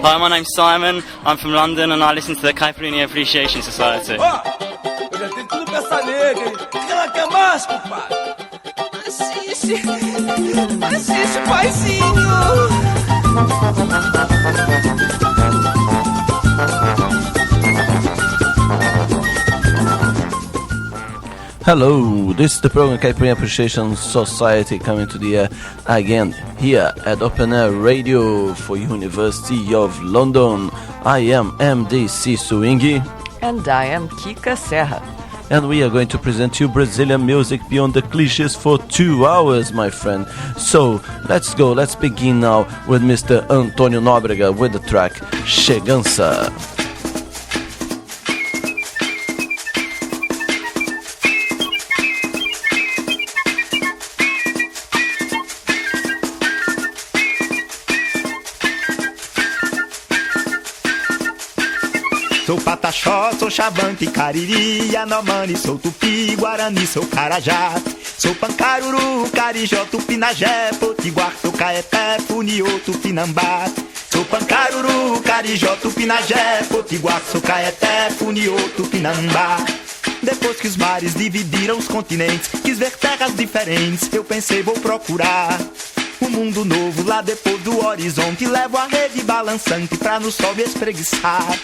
Hi, my name's Simon. I'm from London and I listen to the Caipirinha Appreciation Society. Ó, eu já tenho tudo pra essa nega, hein? O que ela quer mais, compadre? Assiste, paizinho. Hello, this is the program Caipirinha Appreciation Society coming to the air again here at Open Air Radio for University of London. I am MDC Swingy. And I am Kika Serra. And we are going to present you Brazilian music beyond the cliches for 2 hours, my friend. So, let's go, let's begin now with Mr. Antônio Nóbrega with the track Chegança. Sou Pataxó, sou Xavante, Cariri, Yanomami, sou Tupi, Guarani, sou Carajá. Sou Pancaruru, Carijó, Tupinagé, Potiguar, sou Caeté, Funiô, Tupinambá. Sou Pancaruru, Carijó, Tupinagé, Potiguar, sou Caeté, Funiô, Tupinambá. Depois que os mares dividiram os continentes, quis ver terras diferentes, eu pensei vou procurar um mundo novo lá depois do horizonte. Levo a rede balançante pra no sol me espreguiçar.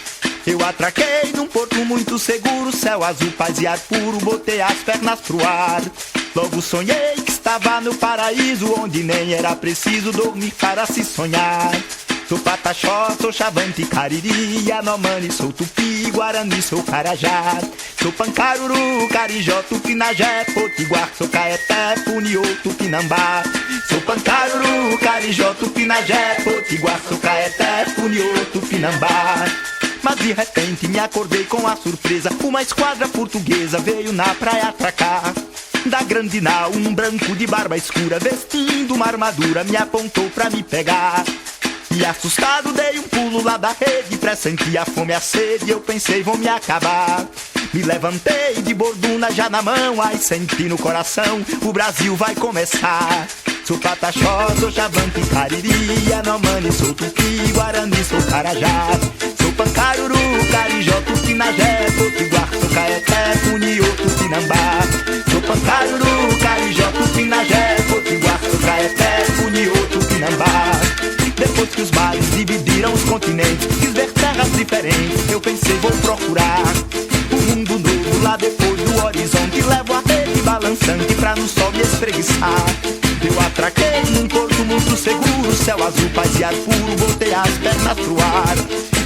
Eu atraquei num porto muito seguro, céu azul, paz e ar puro, botei as pernas pro ar. Logo sonhei que estava no paraíso, onde nem era preciso dormir para se sonhar. Sou Pataxó, sou Xavante, Cariri, Yanomami, sou Tupi, Guarani, sou Carajá. Sou Pancaruru, Carijó, Tupinagé, Potiguar, sou Caeté, Funiô, Tupinambá. Sou Pancaruru, Carijó, Tupinagé, Potiguar, sou Caeté, Funiô, Tupinambá. Mas de repente me acordei com a surpresa, uma esquadra portuguesa veio na praia atracar. Da grande nau, um branco de barba escura, vestindo uma armadura, me apontou pra me pegar. E assustado dei um pulo lá da rede, pressenti a fome e a sede, eu pensei vão me acabar. Me levantei de borduna já na mão, aí senti no coração, o Brasil vai começar. Sou Pataxó, sou Xavante, Cariri, Yanomami, sou Tupi, Guarani, sou Carajá. Sou Pancaruru, Carijó, Tupinagé, Potiguar, sou Caeté, Funiô, Tupinambá. Sou Pancaruru, Carijó, Tupinagé, Potiguar, sou Caeté, Funiô, Tupinambá. Depois que os mares dividiram os continentes, quis ver terras diferentes, eu pensei vou procurar um mundo novo lá depois do horizonte. Levo a rede balançante pra no sol me espreguiçar. Eu atraquei num porto muito seguro, céu azul, paz e ar puro, botei as pernas pro ar.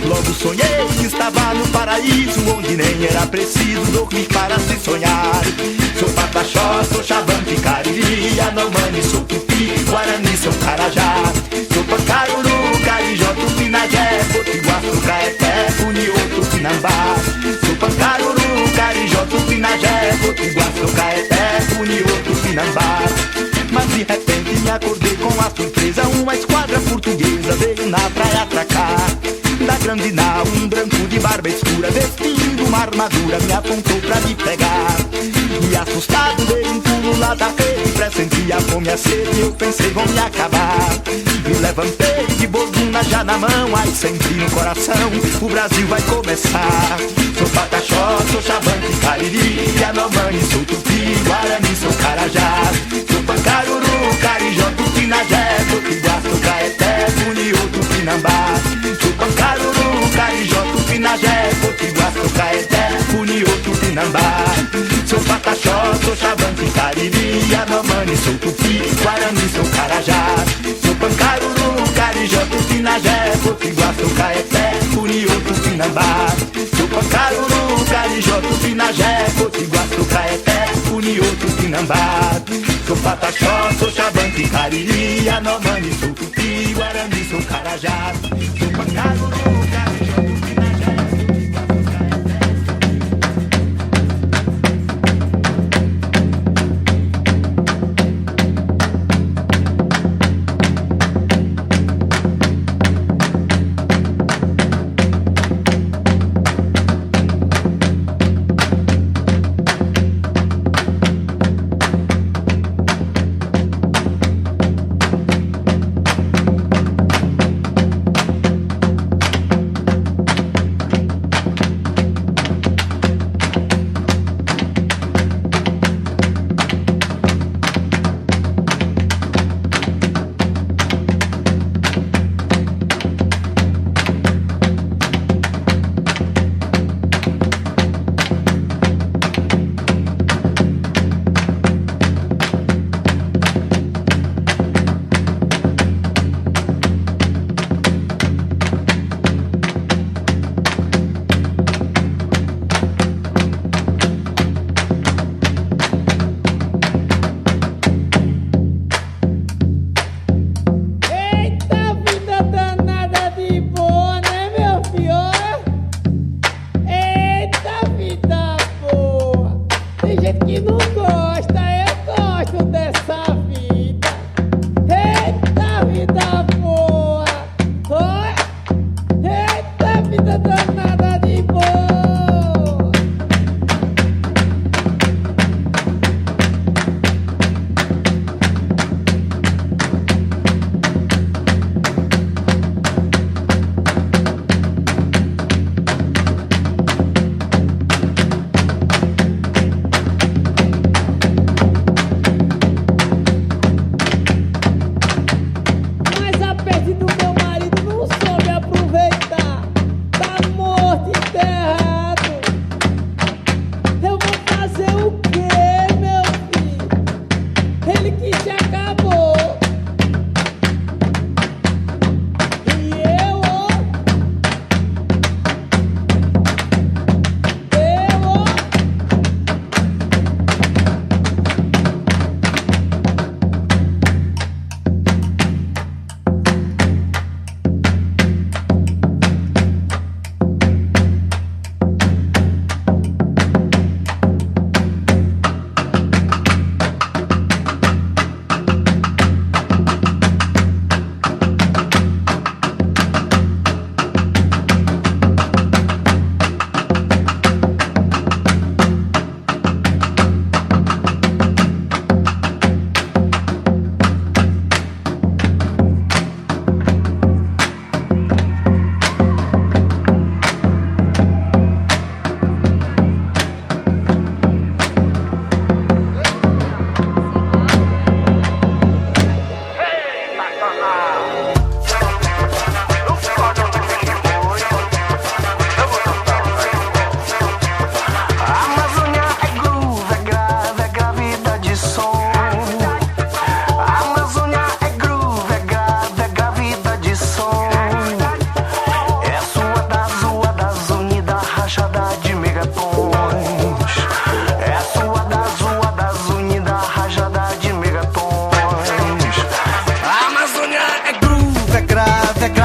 Logo sonhei que estava no paraíso, onde nem era preciso dormir para se sonhar. Sou Pataxó, sou Xavante, Cariri, Yanomami, sou Tupi, Guarani, sou Carajá. Sou Pancaruru, Carijó, Tupinagé, Potiguar, sou Caeté, Funiô, Tupinambá. Sou Pancaruru, Carijó, Tupinagé, Potiguar, sou Caeté, Funiô, Tupinambá. Mas de repente me acordei com a surpresa, uma esquadra portuguesa veio na praia atracar. Da grande nau, um branco de barba escura, vestindo uma armadura, me apontou pra me pegar. E assustado dei um pulo lá da rede, pressenti a fome e a sede, eu pensei vão me acabar. Me levantei de borduna já na mão, aí senti no coração, o Brasil vai começar. Sou Pataxó, sou Xavante, Cariri, Yanomami, sou Tupi, Guarani, sou Carajá. Sou Pancaruru, Carijó, Tupinagé, Potiguar, sou Caeté, Funiô, Tupinambá. Sou Pancaruru, Carijó, Tupinagé, Potiguar, sou Caeté, Funiô, Tupinambá. Sou Pataxó, sou Xavante, Cariri, Yanomami, sou Tupi, Guarani, sou Carajá. Sou Pancaruru, Carijó, Tupinagé, Potiguar, sou Caeté, Funiô, Tupinambá. Sou Pancaruru, Carijó, Tupinagé, Potiguar, sou Caeté, Funiô, Tupinambá. Sou Pataxó, sou Xavante, Cariri, Yanomami, sou Tupi, Guarani, sou Carajá. Sou Pancaruru, Carijó, Tupinagé.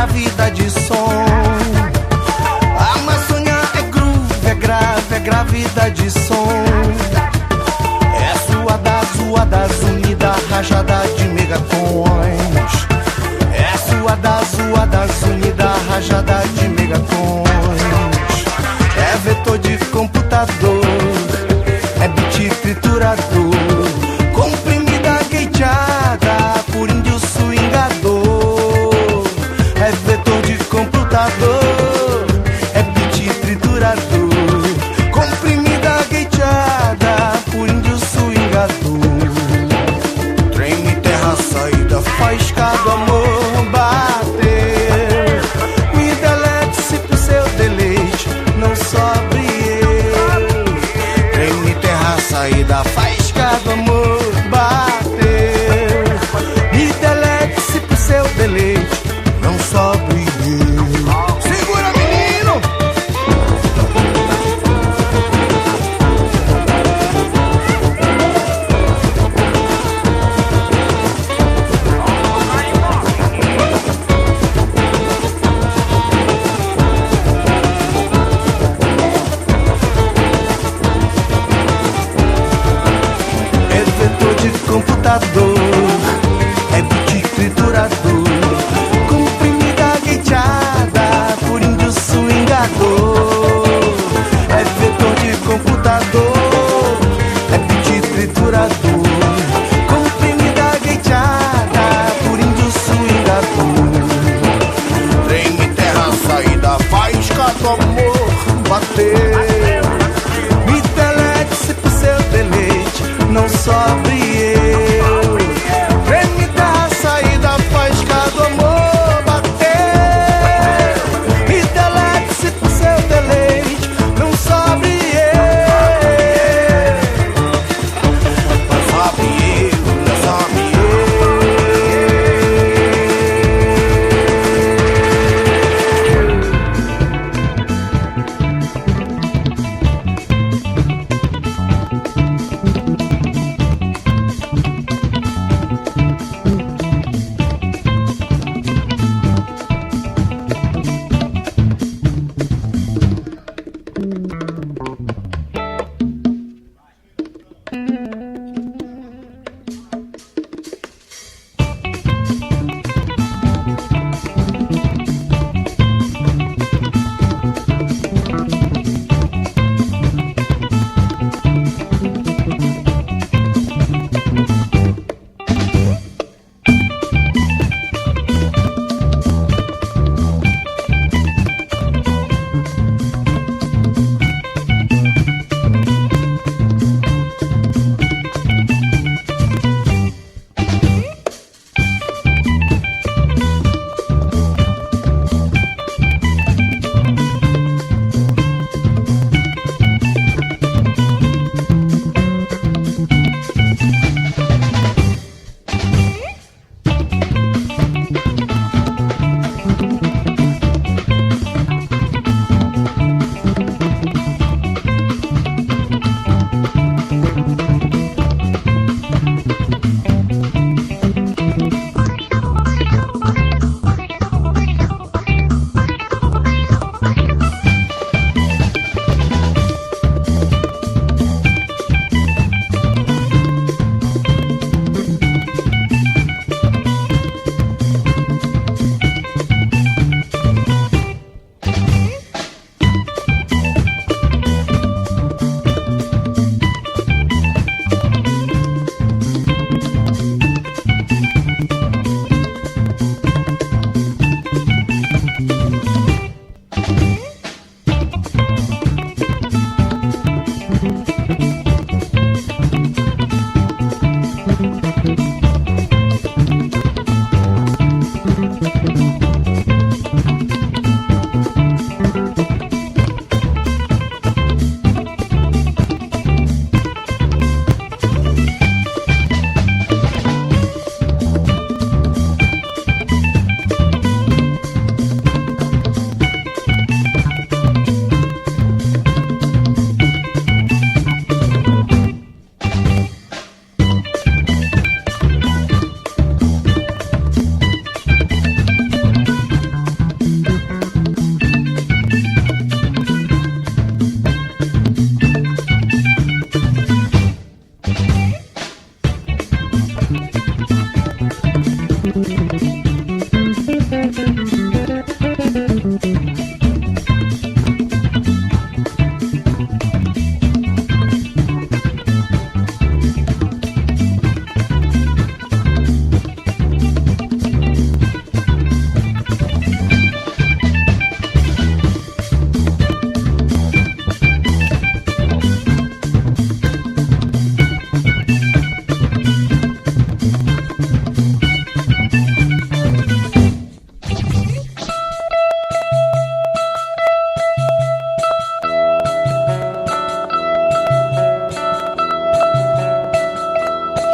gravidade som. A Amazônia é groove, é grave, é gravidade som. É zoada, unida, rajada de megatons. É zoada, unida, rajada de megatons. É vetor de computador, é bit triturador, comprimida gateada por índio swingador. É vetor de computador, é bit triturador, comprimida gateada por índio swingador. Treme terra saída, faísca do amor bater. Me delete-se pro seu deleite, não sobre eu. Treme terra saída, faísca do amor bater. Me delete-se pro seu deleite, não sobre eu. Segura, menino! É vetor de computador, é bit triturador, comprimida gateada por índio swingador. É vetor de computador, é bit triturador, comprimida gateada por índio swingador. Treme terra saída, faísca do amor bater. Me delete-se pro seu deleite, não sobre eu. Treme terra saída, faísca do amor bater. Me delete-se pro seu deleite, não sobre eu. Não sobre eu, não sobre eu.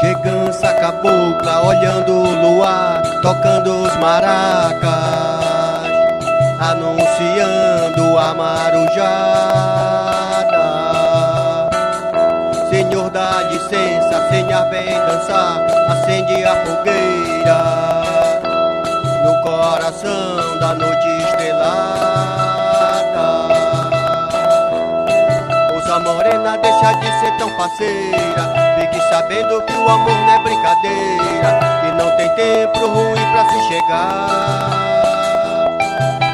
Chegança cabocla olhando o luar, tocando os maracas, anunciando a marujada. Senhor dá licença, senhor vem dançar, acende a fogueira no coração da noite estrelada. Moça morena, deixa de ser tão parceira, fique sabendo que o amor não é brincadeira, que não tem tempo ruim pra se chegar.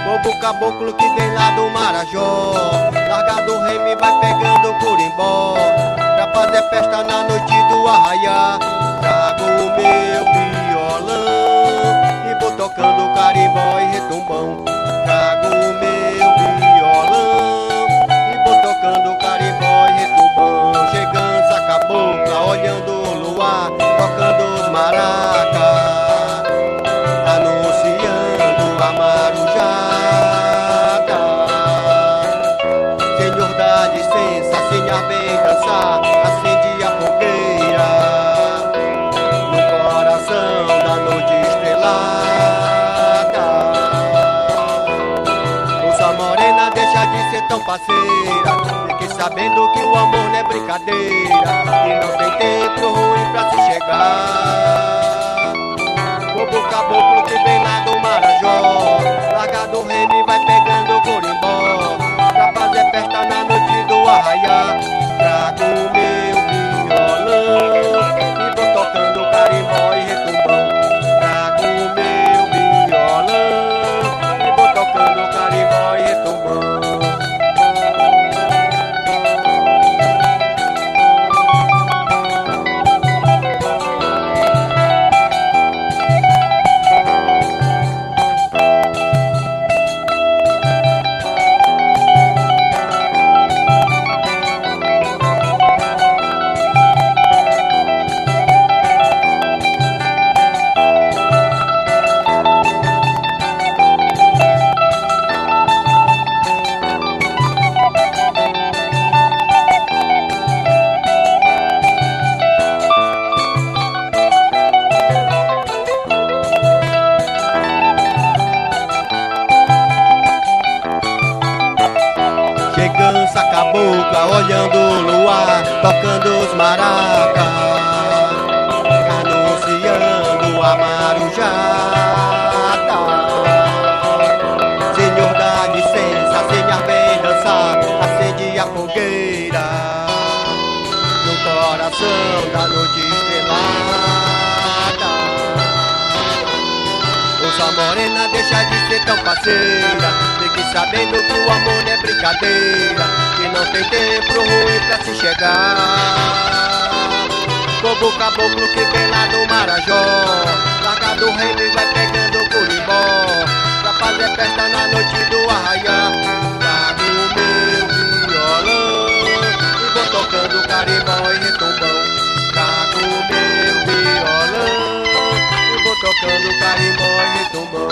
Bobo caboclo que vem lá do Marajó, larga do reme vai pegando o curimbó, pra fazer festa na noite do arraiá. Trago o meu violão e vou tocando carimbó e retumbão. Trago o meu violão e vou tocando carimbó e retumbão. Chegança cabocla olhando o luar, tocando os maracas, anunciando a marujada. Senhor dá licença, senhor vem dançar, acende a fogueira no coração da noite estrelada. Moça morena, deixa de ser tão parceira, fique sabendo que o amor não é brincadeira, que não tem tempo ruim pra se chegar. Bobo caboclo que vem lá do Marajó, larga do reme vai pegando o corimbó, pra fazer festa na noite do arraiá. Trago o meu violão e vou tocando carimbó e retumbão. Trago o meu violão e vou tocando carimbó e retumbão. Chegança cabocla olhando o luar, tocando os maracas, anunciando a marujada. Senhor dá licença, senhor vem dançar, acende a fogueira no coração da noite estrelada. Moça morena, deixa de ser tão parceira, fique sabendo que o amor não é brincadeira, que não tem tempo ruim pra se chegar. Bobo caboclo que vem lá do Marajó, larga do reme vai pegando o curimbó, pra fazer festa na noite do arraiá. Trago o meu violão e vou tocando carimbó e retumbão. Trago o meu violão e vou tocando carimbó e retumbão.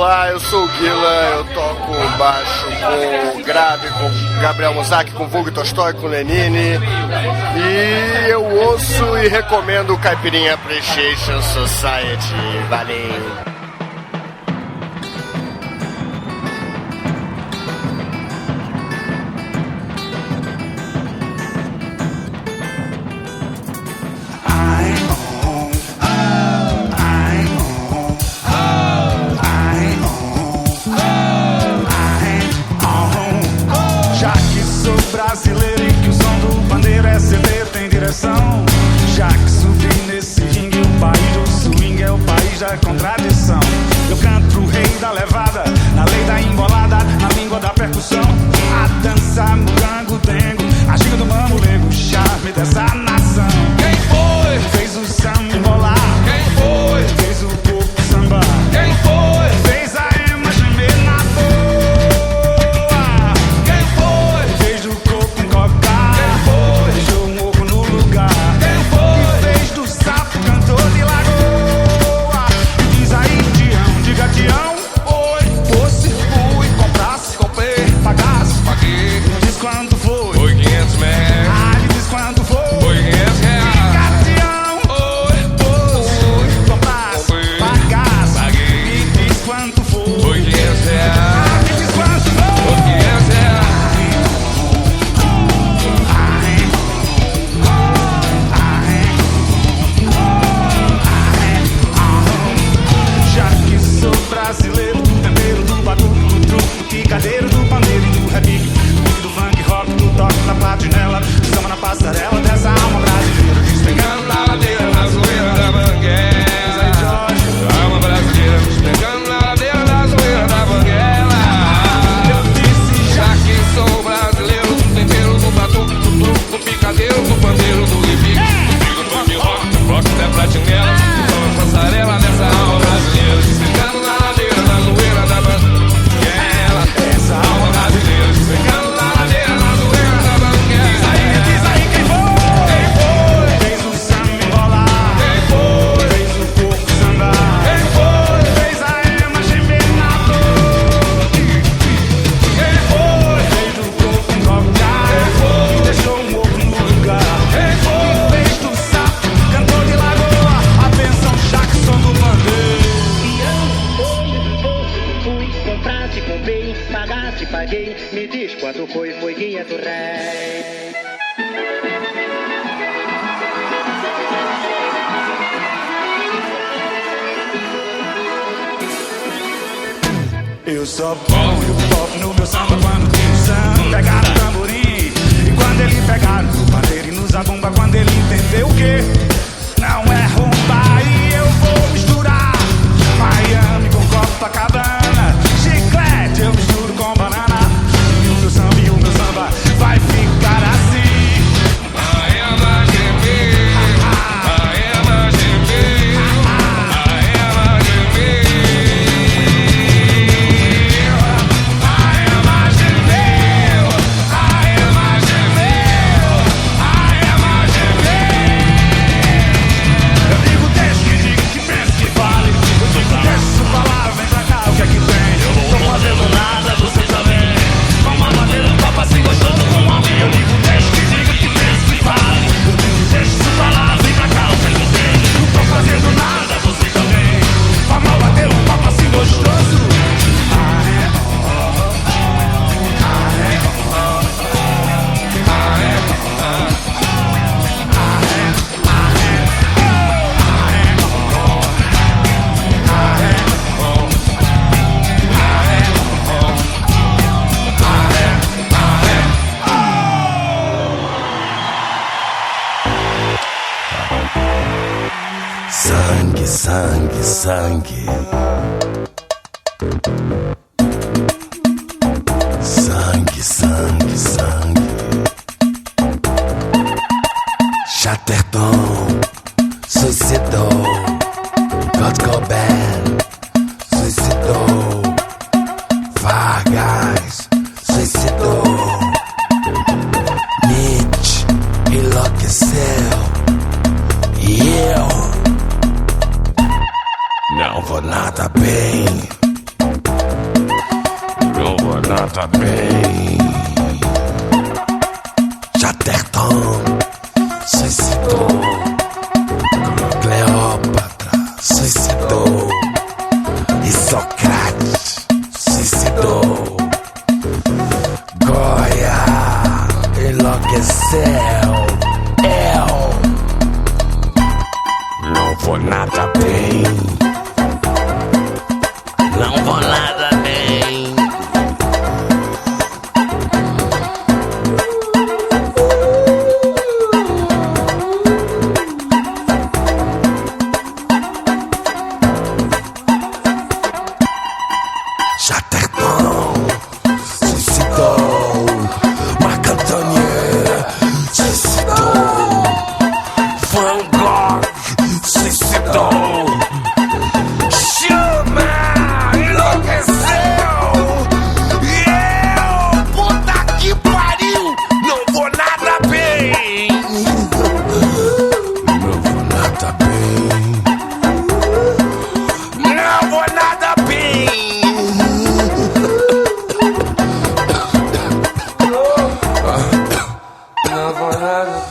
Olá, eu sou o Guila, eu toco baixo com grave, com Gabriel Muzak, com Vulgo Tolstói, com Lenine. E eu ouço e recomendo o Caipirinha Appreciation Society. Valeu! Brasileiro e que o som do bandeiro é celeiro, tem direção. Já que subi nesse ringue, o país do swing é o país da contradição. Eu canto pro rei da levada, na lei da embolada, na língua da percussão. A dança, morango, dengo, a giga do mamulengo, o charme dessa nação. Quem foi? Fez o samba embolar. Quem foi? Fez o corpo sambar. Quem foi? Fez a ema gemer na boa. Quem foi? Fez do corpo encocar. Quem foi? Deixou um oco no lugar. Quem foi? E fez do sapo cantor de lagoa. E diz aí, Tião, diga Tião. Oi, fosse, fui, comprasse, comprei, pagasse, paguei. Diz quanto foi? Foi 500 reais. Ah, ele diz quanto foi? Foi 500 reais. Diga Tião. Oi, fosse, comprasse, comprei, pagasse, paguei. E diz quanto foi? Foi 500 reais. Ah, ele diz quanto foi? Foi 500 reais. Já que sou brasileiro, do tempero, do batuque, do truque, do picadeiro, do pandeiro e do repique, do beat, do funk, rock, do toque, da platinela, do samba na passarela, dessa alma brasileira, despegando na ladeira, na zoeira da banguela. Alma brasileira, despegando na ladeira, na zoeira da banguela. Eu disse, já que sou brasileiro, do tempero, do batuque, do truque, do picadeiro, do pandeiro, do repique, do funk, rock, do rock, da platinela, do samba na passarela, dessa alma brasileira, despegando na ladeira, na zoeira da banguela. Essa alma brasileira, despegando na ladeira, na zoeira da banguela. Diz aí quem foi? Quem foi? Fez o samba embolar. Quem foi? Fez o corpo sambar. Quem foi? Fez a ema gemer na dor. Quem foi? Fez o corpo encocar. Quem foi? E deixou um oco no lugar. Quem foi? Fez do sapo cantor de lagoa. Atenção, Jackson do bandeiro. Fui, comprasse, comprei, pagasse, paguei. Me diz quanto foi, foi guia do rei. Eu só ponho pop no meu samba quando tem o samba. Pegar o tamborim e quando ele pegar no pandeiro e no zabumba, quando ele entender o quê? Não é rumba e eu vou misturar Miami com Copacabana, chiclete eu misturo com banana. E o meu samba vai ficar assim. Sangue, sangue, sangue. Sangue, sangue, sangue. Chatterton suicidou. Kurt Cobain suicidou. Vargas suicidou. Nietzsche enlouqueceu. E eu não vou nada bem. nada bem. Chatterton suicidou, como Cleópatra suicidou, e Sócrates suicidou. Goya enlouqueceu. Eu não vou nada bem. Não vou nada bem. Chatterton suicidou. Marc Antonieu suicidou. Van Gogh suicidou. Chama enlouqueceu. E eu, puta que pariu, não vou nada bem. Não vou nada bem. Não vou nada bem. Não vou nada bem.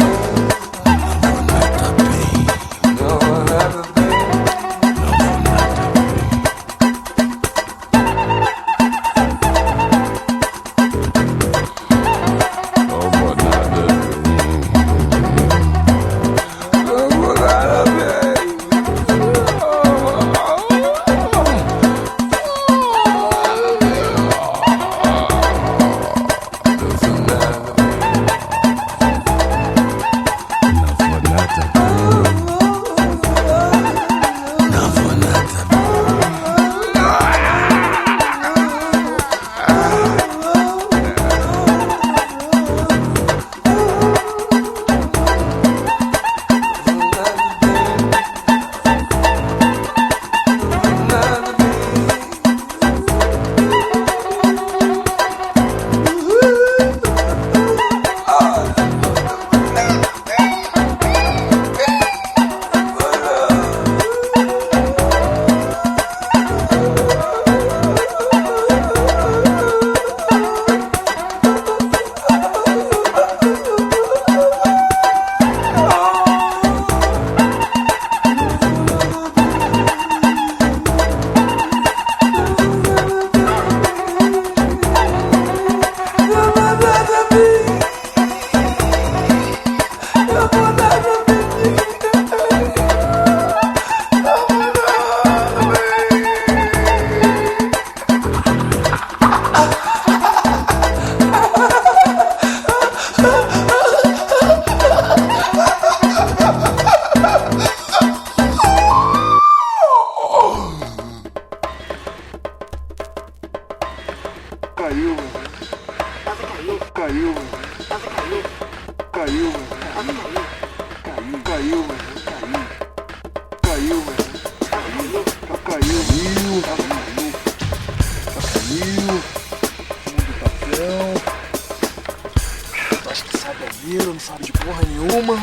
Acho que sabe a vida, não sabe de porra nenhuma.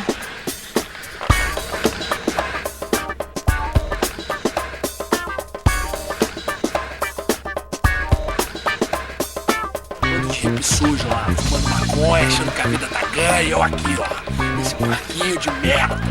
Bando de hippie sujo lá, fumando maconha, achando que a vida tá ganha. E eu aqui, ó, nesse parquinho de merda.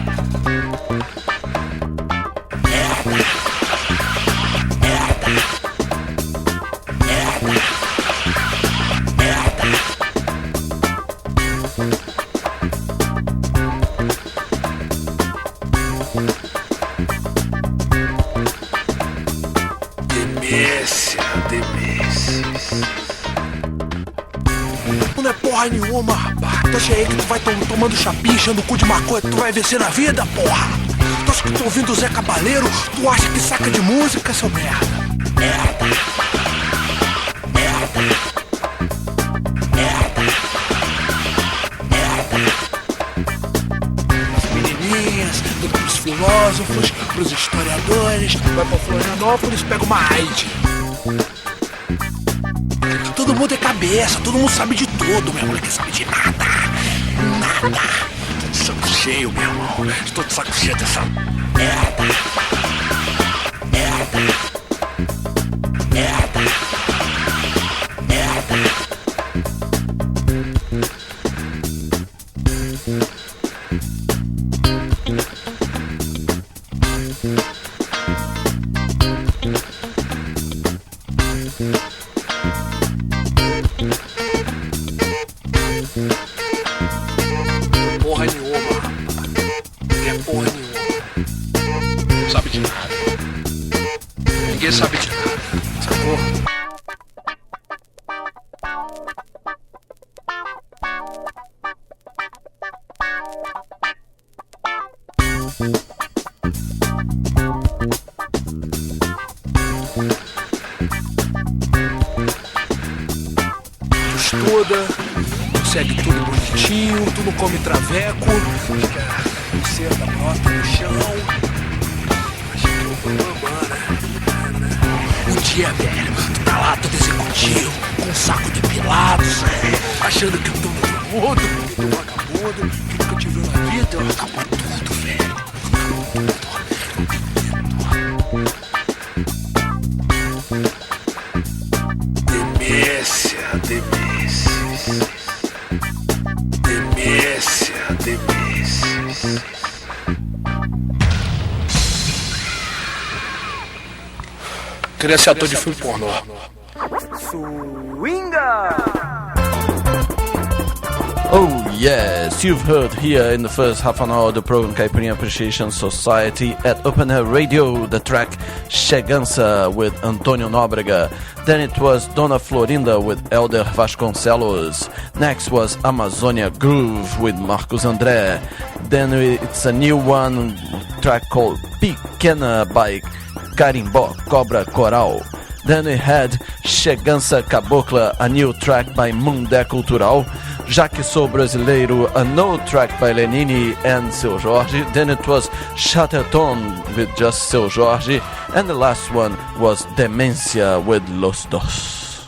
Não é porra nenhuma, rapaz. Tu acha aí que tu vai tomando chapinha, enchendo o cu de maconha, tu vai vencer na vida, porra? Tu acha que tu ouvindo o Zé Cabaleiro, tu acha que saca de música, seu merda? As menininhas, pros filósofos, pros historiadores, vai pra Florianópolis, pega uma AIDS. Todo mundo é cabeça, todo mundo sabe de tudo, meu irmão, não quer saber de nada. Nada. Tô de saco cheio, meu irmão. Estou de saco cheio dessa merda. Merda. Merda. Merda. Porra nenhuma, rapaz. Não é porra nenhuma. Não sabe de nada. Ninguém sabe de nada. Sacou? Tu estuda, segue tudo bonitinho, tu não come traveco, você da brota no chão. Acha que eu vou né? Um dia, velho, tu tá lá todo executivo, com um saco de pilados, achando que eu tô no mundo, que eu tô vagabundo, que nunca te viu na vida, eu acabo tudo, velho. Demência. Queria ser ator de filme pornô. Oh yes, you've heard here in the first half an hour the program Caipirinha Appreciation Society at Open Air Radio, the track Chegança with Antônio Nóbrega. Then it was Dona Florinda with Elder Vasconcelos. Next was Amazonia Groove with Marcos André. Then it's a new one track called Pequena by Carimbó Cobra Coral. Then we had Chegança Cabocla, a new track by Mundé Cultural. Já que Sou Brasileiro, a no track by Lenine and Seu Jorge. Then it was Chatterton with just Seu Jorge. And the last one was Demência with Los Dos.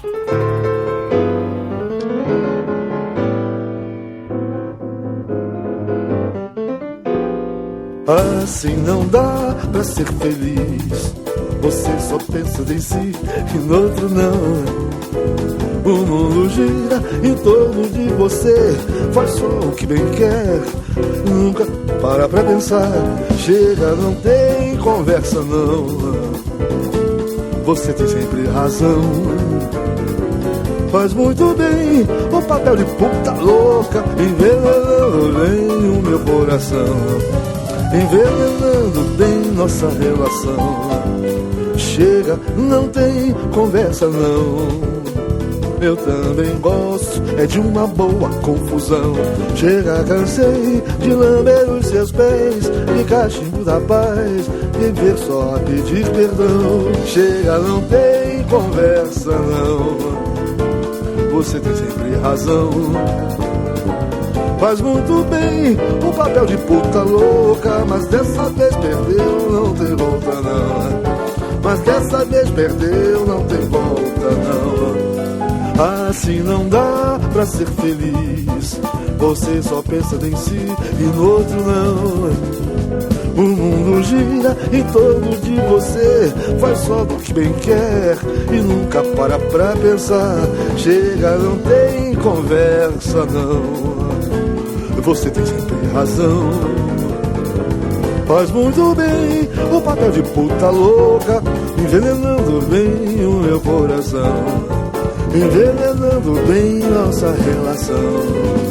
Assim não dá pra ser feliz. Você só pensa em si e no outro não. O mundo gira em torno de você, faz só o que bem quer, nunca para pra pensar. Chega, não tem conversa não. Você tem sempre razão. Faz muito bem o papel de puta louca, envenenando bem o meu coração, envenenando bem nossa relação. Chega, não tem conversa não. Eu também gosto, é de uma boa confusão. Chega, cansei de lamber os seus pés, de cachimbo da paz, viver só a pedir perdão. Chega, não tem conversa não. Você tem sempre razão. Faz muito bem o papel de puta louca, mas dessa vez perdeu, não tem volta não. Mas dessa vez perdeu, não tem volta não. Assim não dá pra ser feliz. Você só pensa em si e no outro não. O mundo gira em torno de você, faz só do que bem quer e nunca para pra pensar. Chega, não tem conversa não. Você tem sempre razão. Faz muito bem o papel de puta louca, envenenando bem o meu coração, envenenando bem nossa relação.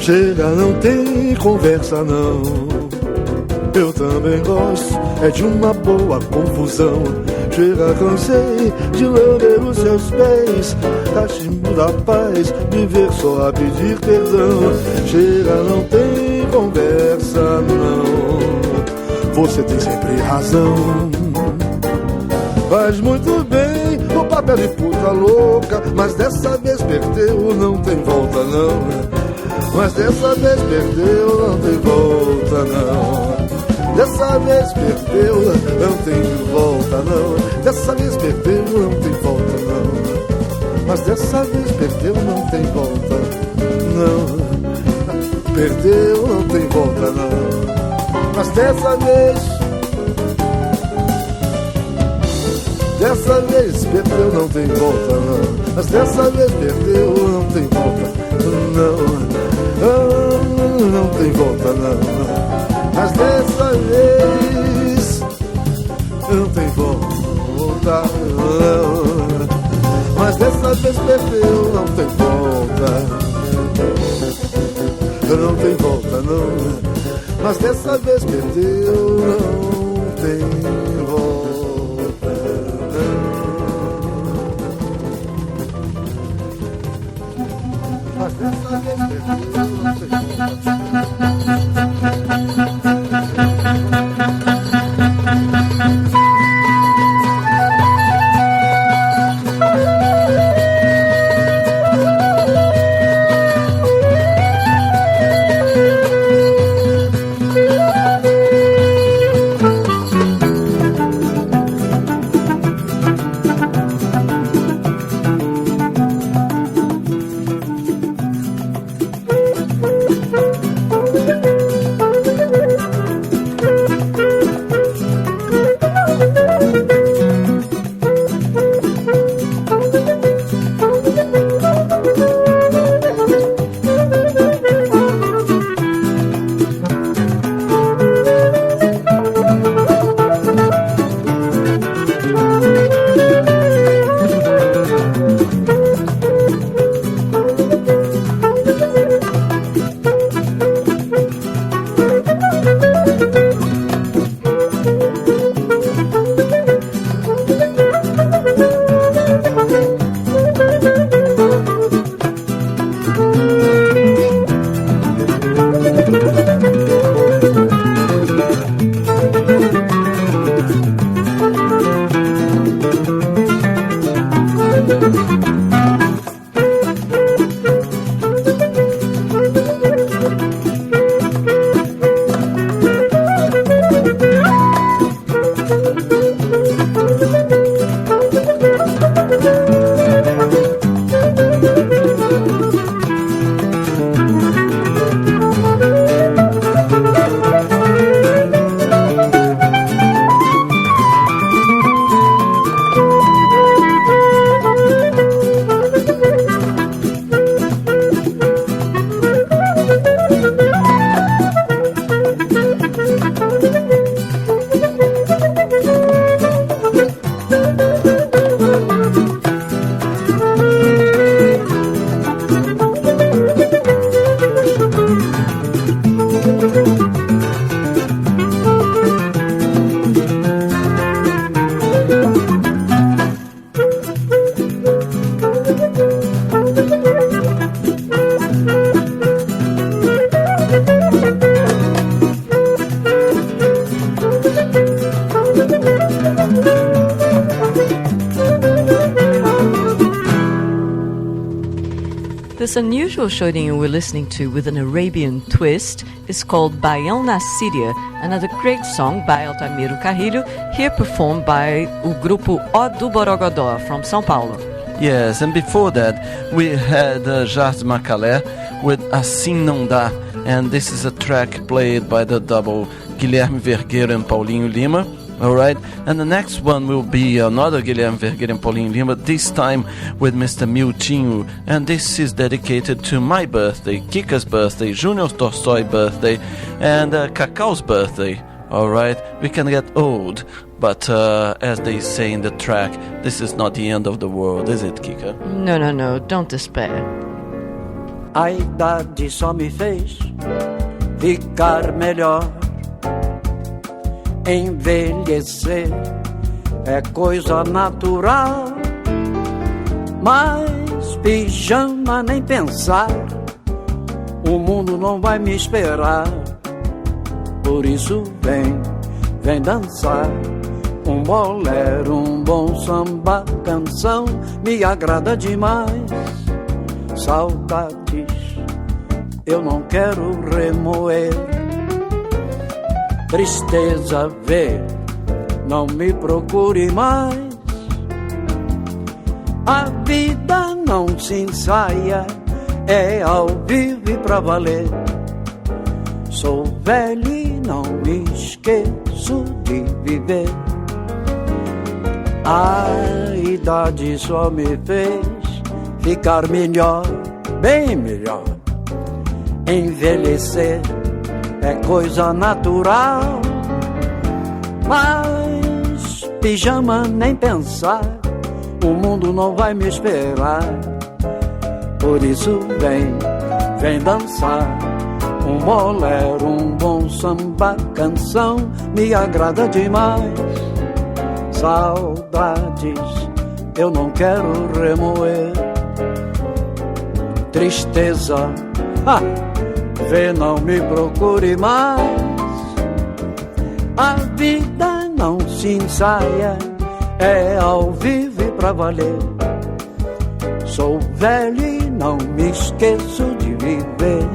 Chega, não tem conversa não. Eu também gosto, é de uma boa confusão. Chega, cansei de lamber os seus pés, cachimbo da paz, viver só a pedir perdão. Chega, não tem conversa não. Você tem sempre razão. Faz muito bem o papel de puta louca, mas dessa vez perdeu, não tem volta não. Mas dessa vez perdeu, não tem volta não. Dessa vez perdeu, não tem volta não. Dessa vez perdeu, não tem volta não. Mas dessa vez perdeu, não tem volta não. Perdeu, não tem volta não. Mas dessa vez perdeu, não tem volta não. Mas dessa vez perdeu, não tem volta não. Não tem volta não. Mas dessa vez não tem volta não. Mas dessa vez perdeu, não tem volta. Não tem volta não. Mas dessa vez perdeu, não tem volta não. Mas dessa vez perdeu, não tem volta. This unusual chorinho we're listening to with an Arabian twist is called Baião na Síria, another great song by Altamiro Carrilho, here performed by o grupo O do Borogodó from São Paulo. Yes, and before that we had Jardim Macalé with Assim Não Dá, and this is a track played by the double Guilherme Vergueiro and Paulinho Lima. Alright, and the next one will be another Guilherme Vergueiro and Paulinho Lima, this time with Mr. Miltinho, and this is dedicated to my birthday, Kika's birthday, Junior Tolstoy's birthday, and Cacau's birthday. Alright, we can get old, but as they say in the track, this is not the end of the world, is it, Kika? No, don't despair. A idade só me fez ficar melhor. Envelhecer é coisa natural, mas pijama nem pensar, o mundo não vai me esperar. Por isso vem dançar, um bolero, um bom samba, canção, me agrada demais. Saudades eu não quero remoer, Tristeza, vê, não me procure mais. A vida não se ensaia, é ao vivo e pra valer. Sou velho e não me esqueço de viver. A idade só me fez ficar melhor, bem melhor. Envelhecer é coisa natural, mas pijama nem pensar, o mundo não vai me esperar. Por isso vem dançar um bolero, um bom samba, canção me agrada demais. Saudades eu não quero remoer. Tristeza, vê, não me procure mais. A vida não se ensaia, é ao vivo e pra valer. Sou velho e não me esqueço de viver.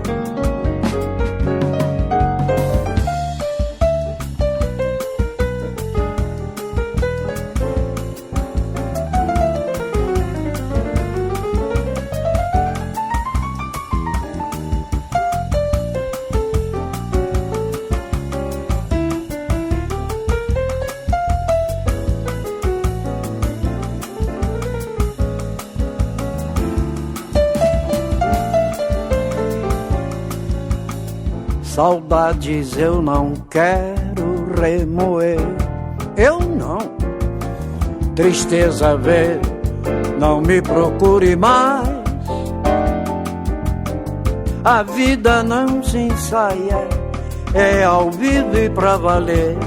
Saudades eu não quero remoer, eu não. Tristeza, vê, não me procure mais. A vida não se ensaia, é ao vivo e pra valer.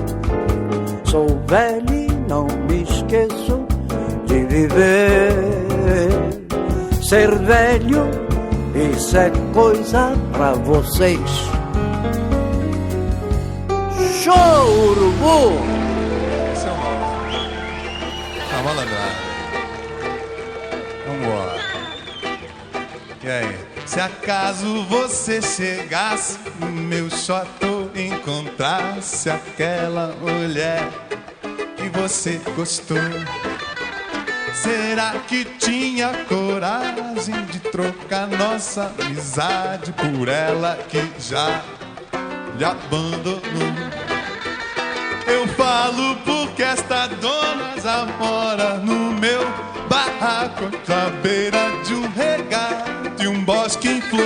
Sou velho e não me esqueço de viver. Ser velho, isso é coisa pra vocês. Show, urubu! Isso é uma malandrada. Vambora. E aí? Se acaso você chegasse no meu shopping e encontrasse aquela mulher que você gostou, será que tinha coragem de trocar nossa amizade por ela que já lhe abandonou? Eu falo porque esta dona já mora no meu barraco, à beira de um regato, de um bosque em flor.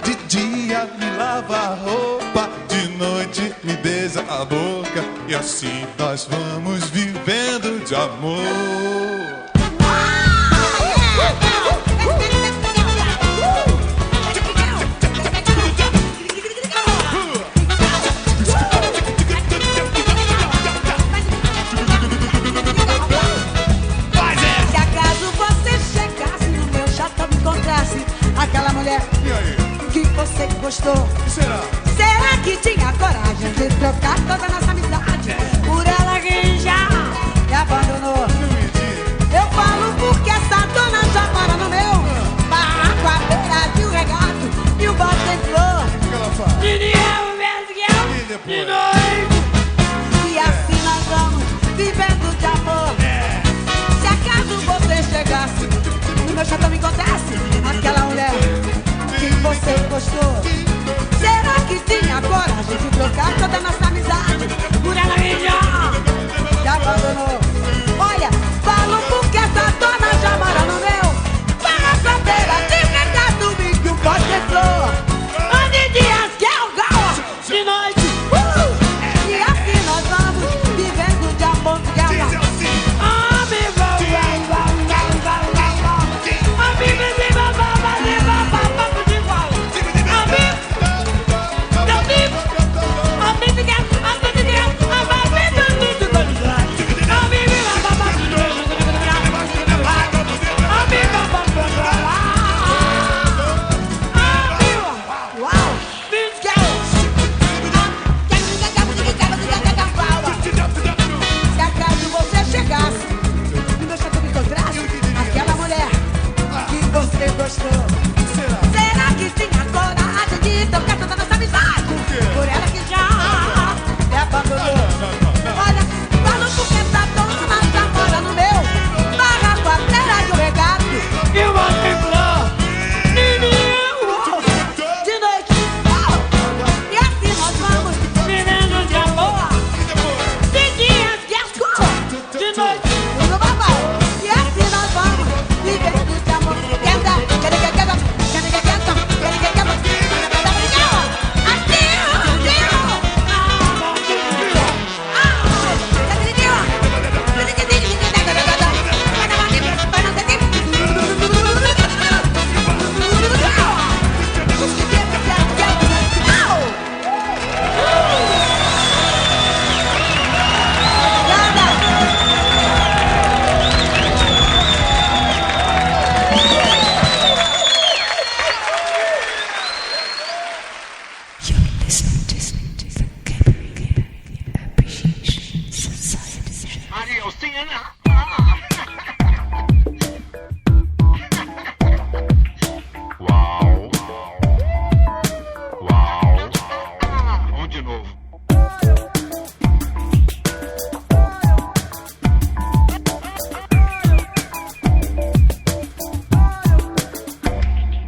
De dia me lava a roupa, de noite me beija a boca, e assim nós vamos vivendo de amor. Aquela mulher que você gostou, será que tinha coragem de trocar toda a nossa amizade por ela que já me abandonou? Eu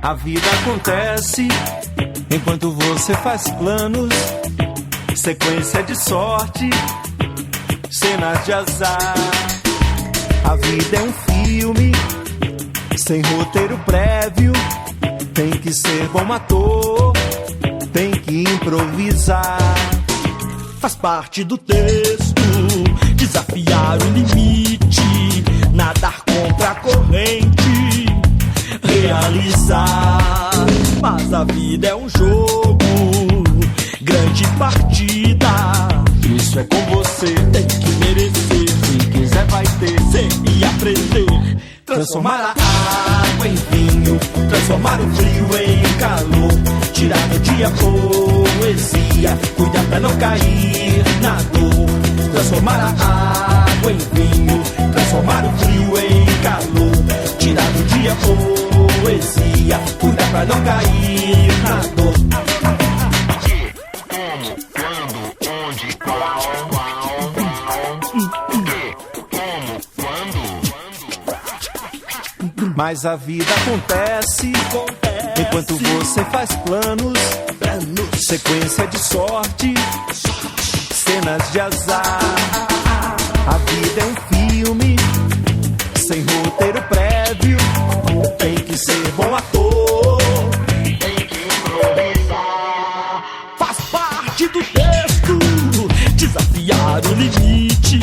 A vida acontece enquanto você faz planos, sequência de sorte, cenas de azar. A vida é um filme sem roteiro prévio, tem que ser bom ator, tem que improvisar. Faz parte do texto desafiar o limite, nadar contra a corrente, realizar. Mas a vida é um jogo, grande partida. Isso é com você, tem que merecer. Se quiser vai ter, ser e aprender. Transformar a água em vinho, transformar o frio em calor, tirar do dia poesia, cuidar pra não cair na dor. Transformar a água em vinho, transformar o frio em calor, tirar do dia poesia, cuidar pra não cair na dor. Como, quando, onde, qual. Mas a vida acontece enquanto você faz planos, sequência de sorte, cenas de azar. A vida é um filme sem roteiro prévio, tem que ser bom ator, tem que improvisar. Faz parte do texto desafiar o limite,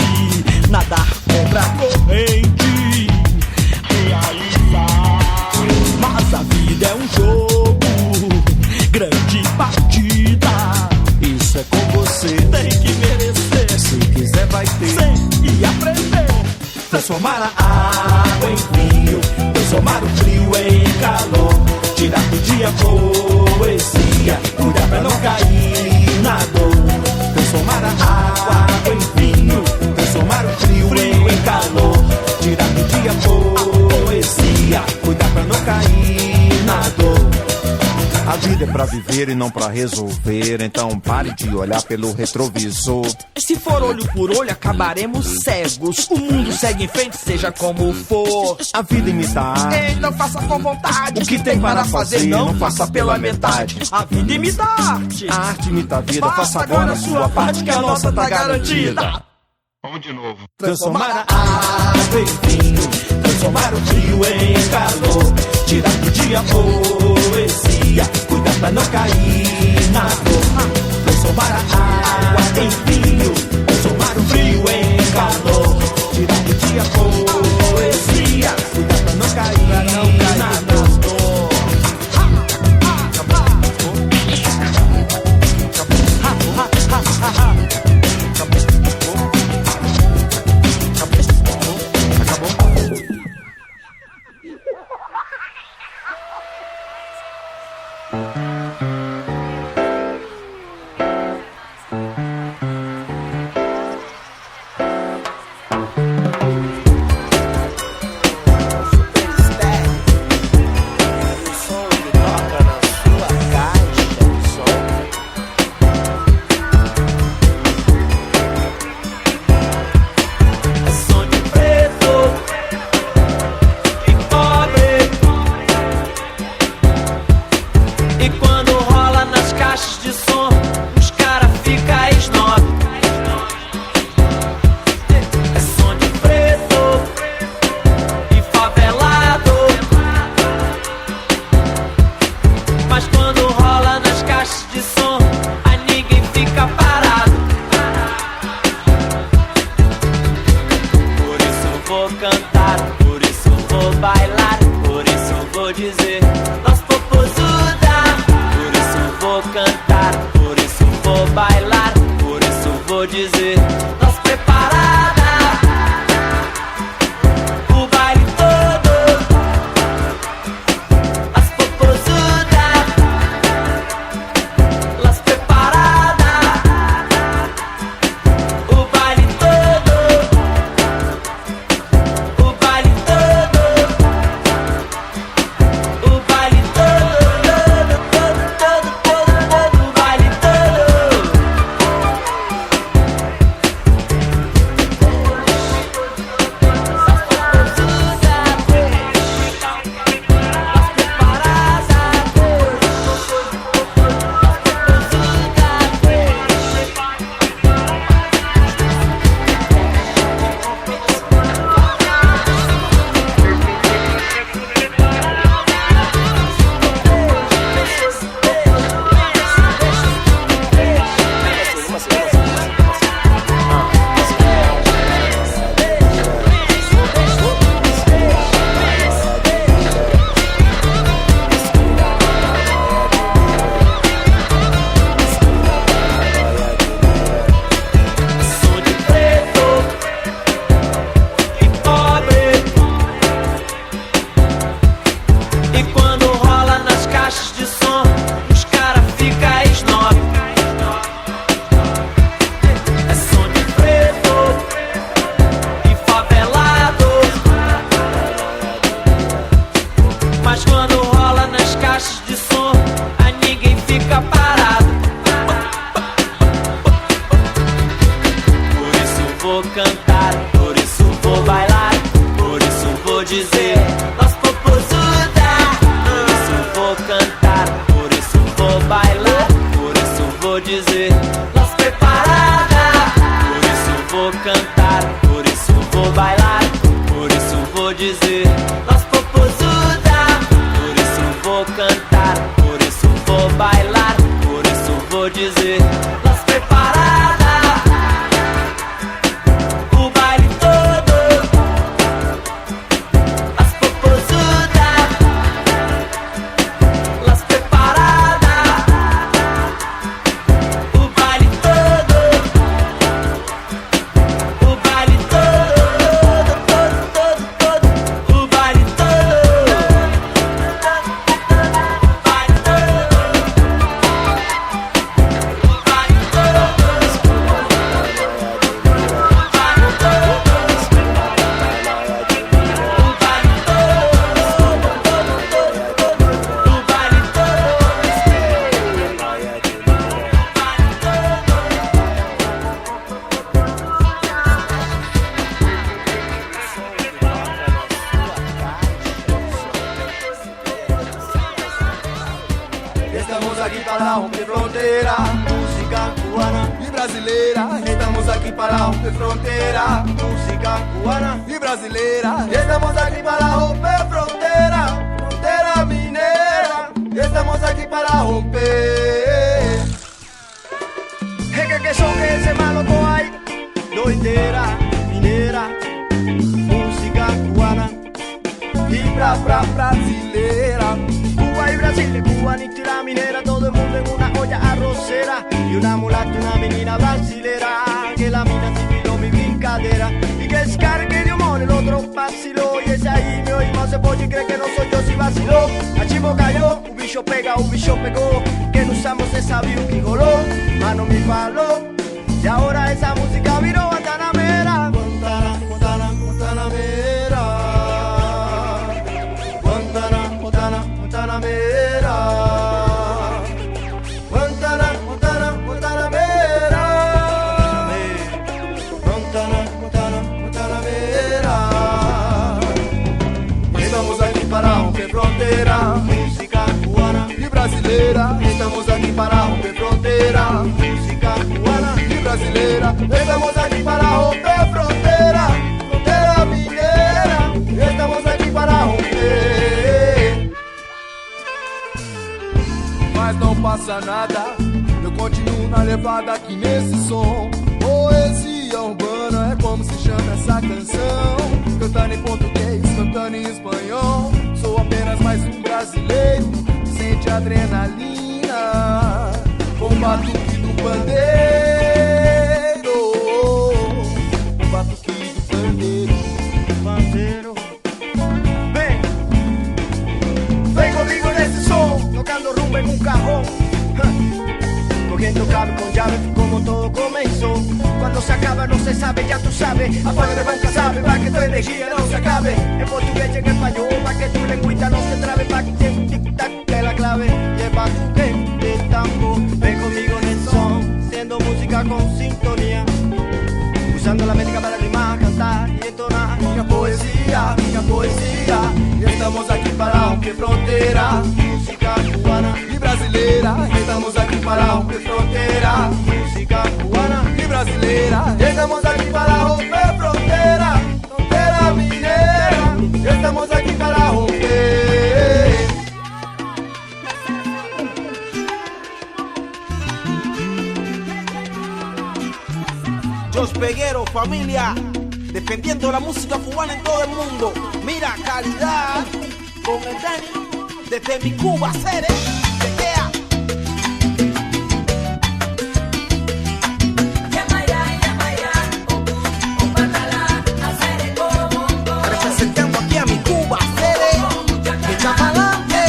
nadar contra a corrente, realizar. Mas a vida é um jogo, grande partida. Isso é com você, tem que merecer. Se quiser vai ter, ser e aprender. Transformar a água em vinho, transformar o frio em calor, tirar do dia poesia, cuidar pra não cair na dor. Transformar a água em vinho, transformar o frio em calor, tirar do dia poesia, cuidar pra não cair na dor. A vida é pra viver e não pra resolver, então pare de olhar pelo retrovisor. Se for olho por olho, acabaremos cegos. O mundo segue em frente, seja como for. A vida imita a arte, então faça com vontade. O que tem para fazer, não faça pela metade. A vida imita a arte, a arte imita a vida. Faça agora a sua parte, que a nossa tá garantida. Vamos de novo. Transformar a água em vinho, transformar o frio em calor, tirar do dia poesia, cuidar pra não cair na dor. Transformar a água em vinho, transformar o frio em calor, tirar do dia poesia, cuidar pra não cair na dor. por isso vou bailar, por isso vou dizer, nós popozuda, por isso vou cantar, por isso vou bailar, por isso vou dizer, nós preparada, por isso vou cantar, por isso vou bailar, por isso vou dizer, nós popozuda, por isso vou cantar, por isso vou bailar, por isso vou dizer, nós preparada, o baile todo, as popozudas, las preparadas, o baile todo, o baile todo, todo, o baile todo, Estamos aqui para romper fronteira, música cubana e brasileira. Estamos aqui para romper fronteira, música cubana e brasileira. Estamos aqui para romper fronteira, fronteira mineira. Estamos aqui para romper. Que son que ese malo tô aí, doideira mineira, música cubana e brasileira. Cuba y Brasil, cubanita minera, todo el mundo en una olla arrocera y una mulata, una menina brasilera, que la mina sifiló mi brincadeira y que es cargue de humor, el otro vaciló y ese ahí me oímos se pode cree que no soy yo si vaciló. A chivo cayó, un bicho pega, un bicho pegó, que no usamos esa view que goló, mano mi faló y ahora esa música viró guantanamera, guantanamera, guantanamera, estamos aqui para romper fronteira, música cubana e brasileira. Estamos aqui para romper fronteira, música cubana e brasileira. Estamos aqui para romper fronteira, fronteira mineira. Estamos aqui para romper. Mas não passa nada, eu continuo na levada aqui nesse som. Poesia urbana é como se chama essa canção. Cantando em português, cantando em espanhol. Sou apenas mais um brasileiro, sente adrenalina com o batuque do pandeiro. O batuque do pandeiro. Vem comigo nesse som, tocando rumba en un cajón, cogiendo cable con llave como todo comenzó. Cuando se acaba no se sabe, ya tú sabes. Apaga de banca sabe, pa' que tu energía no se acabe. En portugués y en español, pa' que tu lengüita no se trabe, pa' que tic-tac que la clave. Y el batuque de tambor. Ven conmigo en el son, siendo música con sintonía, usando la métrica para rimar, cantar y entonar. Minha poesía, minha poesía. Y estamos aquí para romper frontera, música cubana y brasileira. Estamos aquí para romper frontera, música cubana y brasileira. Estamos aquí para romper frontera, frontera minera. Estamos aquí para romper. Jos Peguero, familia, defendiendo la música cubana en todo el mundo. Mira, calidad con el Dani, desde mi Cuba, Cere, chequea. Representando aquí a mi Cuba, Cere, echa pa'lante.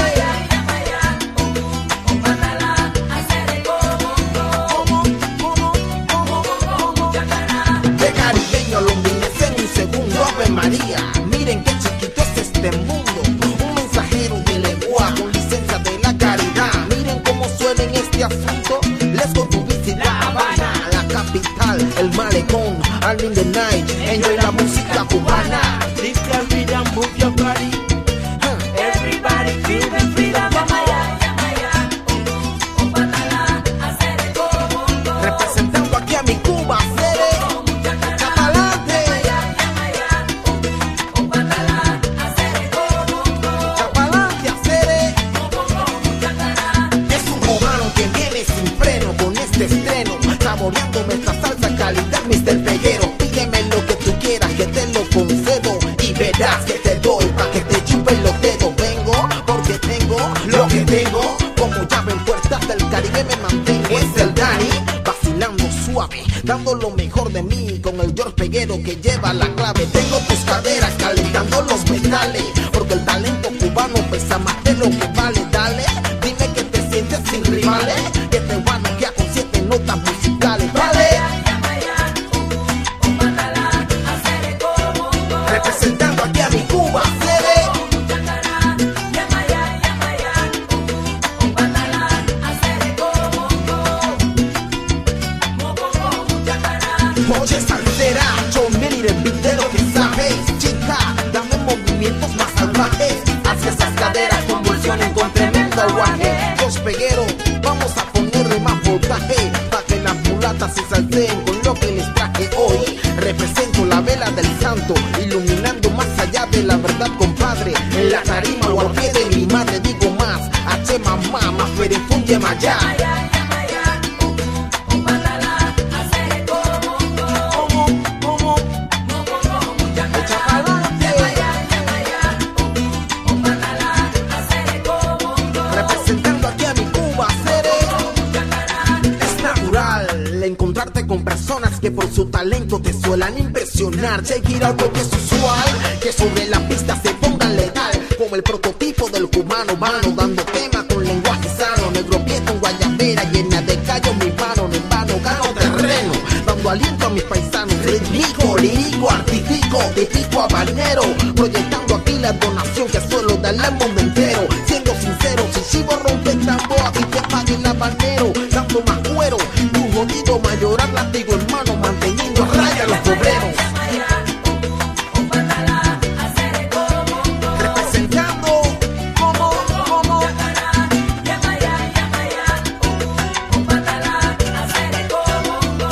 De caribeño londinense en un segundo, Ave María. Miren qué chiquito es este mundo. Un mensajero de lengua con licencia de la caridad. Miren cómo suena en este asunto. Let's go to visit La Habana, la capital, el malecón, Army in the night, enjoy cubana. This can rhythm, move your body. Everybody feel the freedom. Representando aquí a mi Cuba, Cere. Chapalante. Chapalante, Cere. Es un cubano que viene sin freno con este estreno, saboreando nuestra salsa calidad, Mr. Peguero. Pídeme lo que tú quieras, que te lo concedo y verás que te doy pa' que te chupen los dedos. Vengo porque tengo lo que tengo, como llave en puertas del Caribe me mantengo. Es el Dani, vacilando suave, dando lo mejor de mí con el George Peguero que lleva la clave. Tengo tus caderas calentando los metales, porque el talento cubano pesa más de lo que vale. Dale, dime que te sientes sin rivales, que te van a noquear con 7 notas musicales. Vale. Representando aquí a mi Cuba, Cere. Oye, salsera, yo me iré de lo que sabes. Chica, dame movimientos más salvajes. Hacia esas caderas convulsionen con tremendo aguaje. Los Peguero, vamos a ponerle más voltaje, pa' que las mulatas se salteen con lo que les traje hoy. Represento la vela del santo, iluminando más allá de la verdad, compadre. En la tarima o al pie de mi madre digo más. H mamá, más ferefunye maya. Representando aquí a mi Cuba, Cere. Es natural encontrarte con personas que por su talento te suelan impresionar. Check it out, porque es usual que sobre la pista se pongan letal, como el prototipo del cubano mano, dando tema con lenguaje sano. Negro pie con guayabera llena de callo, mi mano en vano gano terreno, dando aliento a mis paisanos. Rítmico, lírico, artístico, típico habanero, proyectando aquí la donación que suelo darle al mundo entero. Siendo sincero, si Chivo rompe el tambor, aquí te apague el habanero, dando más cuero, tu jodido mayoral látigo hermano, manteniendo a raya los obreros. Representando como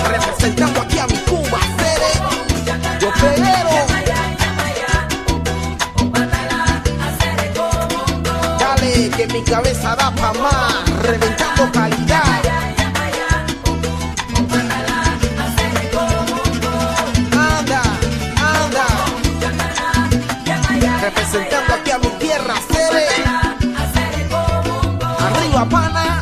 representando aquí a mi Cuba, Cere. Yo Peguero. Dale, que mi cabeza da pa' más, reventando calidad. Anda, anda. Representando aquí a mi tierra, Cere. Arriba, pana.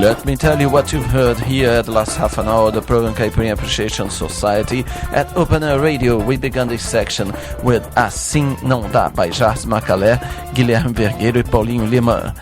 Let me tell you what you've heard here at the last half an hour of the program Caipirinha Appreciation Society. At Open Air Radio, we began this section with Assim Não Dá by Jardim Macalé, Guilherme Vergueiro e Paulinho Lima.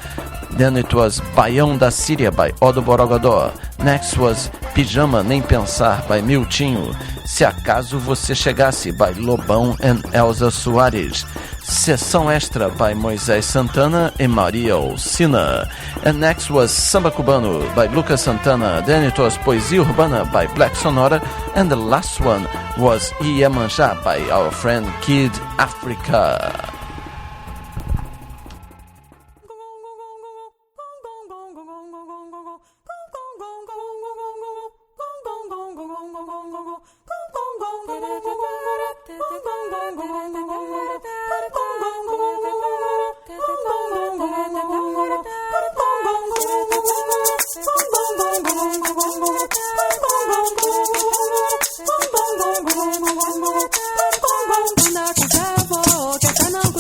Then it was Baião da Síria by Odo Borogodó. Next was Pijama Nem Pensar by Miltinho. Se Acaso Você Chegasse by Lobão and Elza Soares. Sessão Extra by Moisés Santana e Maria Ossina. And next was Samba Cubano by Lucas Santana. Then it was Poesia Urbana by Black Sonora. And the last one was Iemanjá by our friend Kid Africa. Bunda com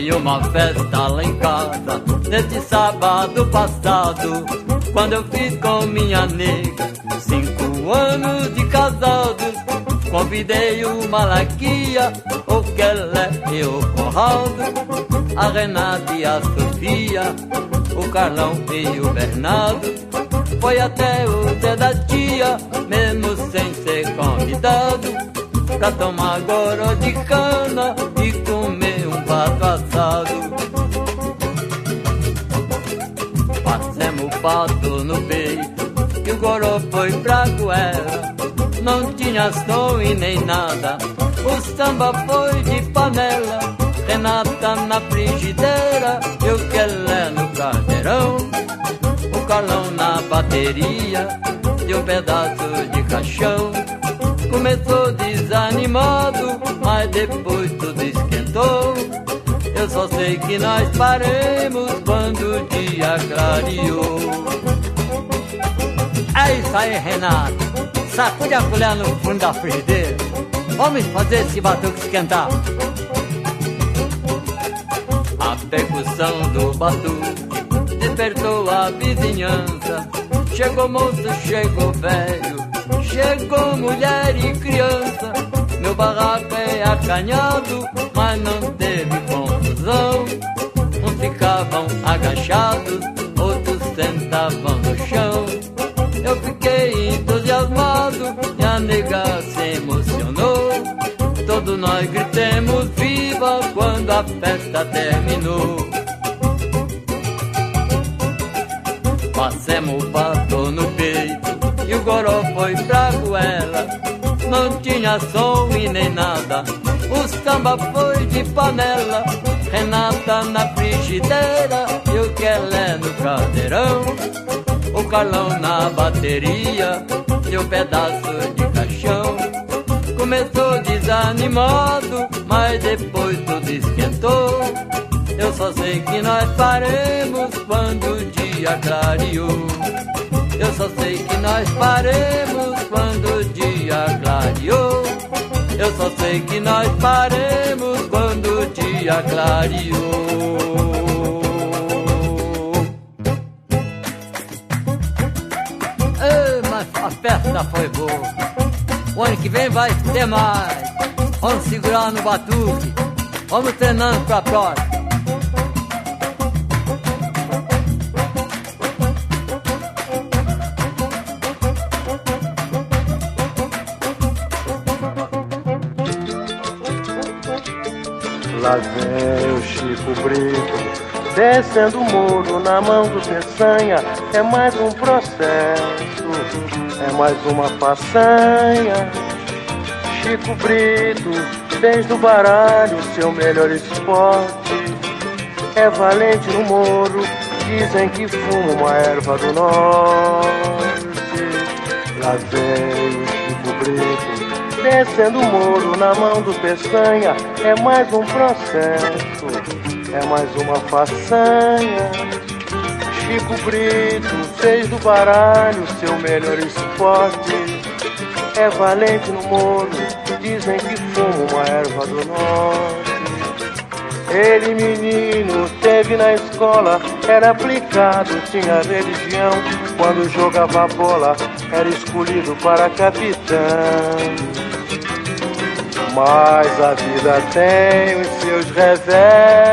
Arrumei uma festa lá em casa nesse sábado passado, quando eu fiz com minha nega 5 anos de casados. Convidei o Malaquia, o Kelé e o Conrado, a Renata e a Sofia, o Carlão e o Bernardo. Foi até o Zé da Tia, mesmo sem ser convidado, pra tomar goró de cana e comer um pato assado. Passemos o pato no peito e o goró foi pra goela. Não tinha som e nem nada, o samba foi de panela. Renata na frigideira e o Kelé no caldeirão, o Carlão na bateria e um pedaço de caixão. Começou desanimado, mas depois tudo esquentou. Eu só sei que nós paremos quando o dia clareou. É isso aí, Renato, sacude a colher no fundo da frigideira. Vamos fazer esse batuque esquentar. A percussão do batuque despertou a vizinhança. Chegou moço, chegou velho, chegou mulher e criança. Meu barraco é acanhado, mas não teve confusão. Uns ficavam agachados, outros sentavam no chão. Eu fiquei entusiasmado e a nega se emocionou. Todos nós gritemos viva quando a festa terminou. Passemos o batom no peito e o goró foi pra goela. Não tinha som e nem nada, o samba foi de panela. Renata na frigideira e o Kelé no caldeirão, o Carlão na bateria e um pedaço de caixão. Começou desanimado, mas depois tudo esquentou. Eu só sei que nós paremos quando o dia clareou. Eu só sei que nós paremos quando o dia clareou. Eu só sei que nós paremos quando o dia clareou. Mas a festa foi boa. O ano que vem vai ter mais. Vamos segurar no batuque, vamos treinando pra próxima. Lá vem o Chico Brito, descendo o muro na mão do Peçanha. É mais um processo, é mais uma façanha. Chico Brito, desde o baralho, seu melhor esporte. É valente no moro, dizem que fuma uma erva do norte. Lá vem o Chico Brito, descendo o muro na mão do Peçanha. É mais um processo, é mais uma façanha. Chico Brito fez do baralho seu melhor esporte. É valente no moro, dizem que fuma uma erva do norte. Ele menino teve na escola, era aplicado, tinha religião. Quando jogava bola, era escolhido para capitão. Mas a vida tem os seus reveses,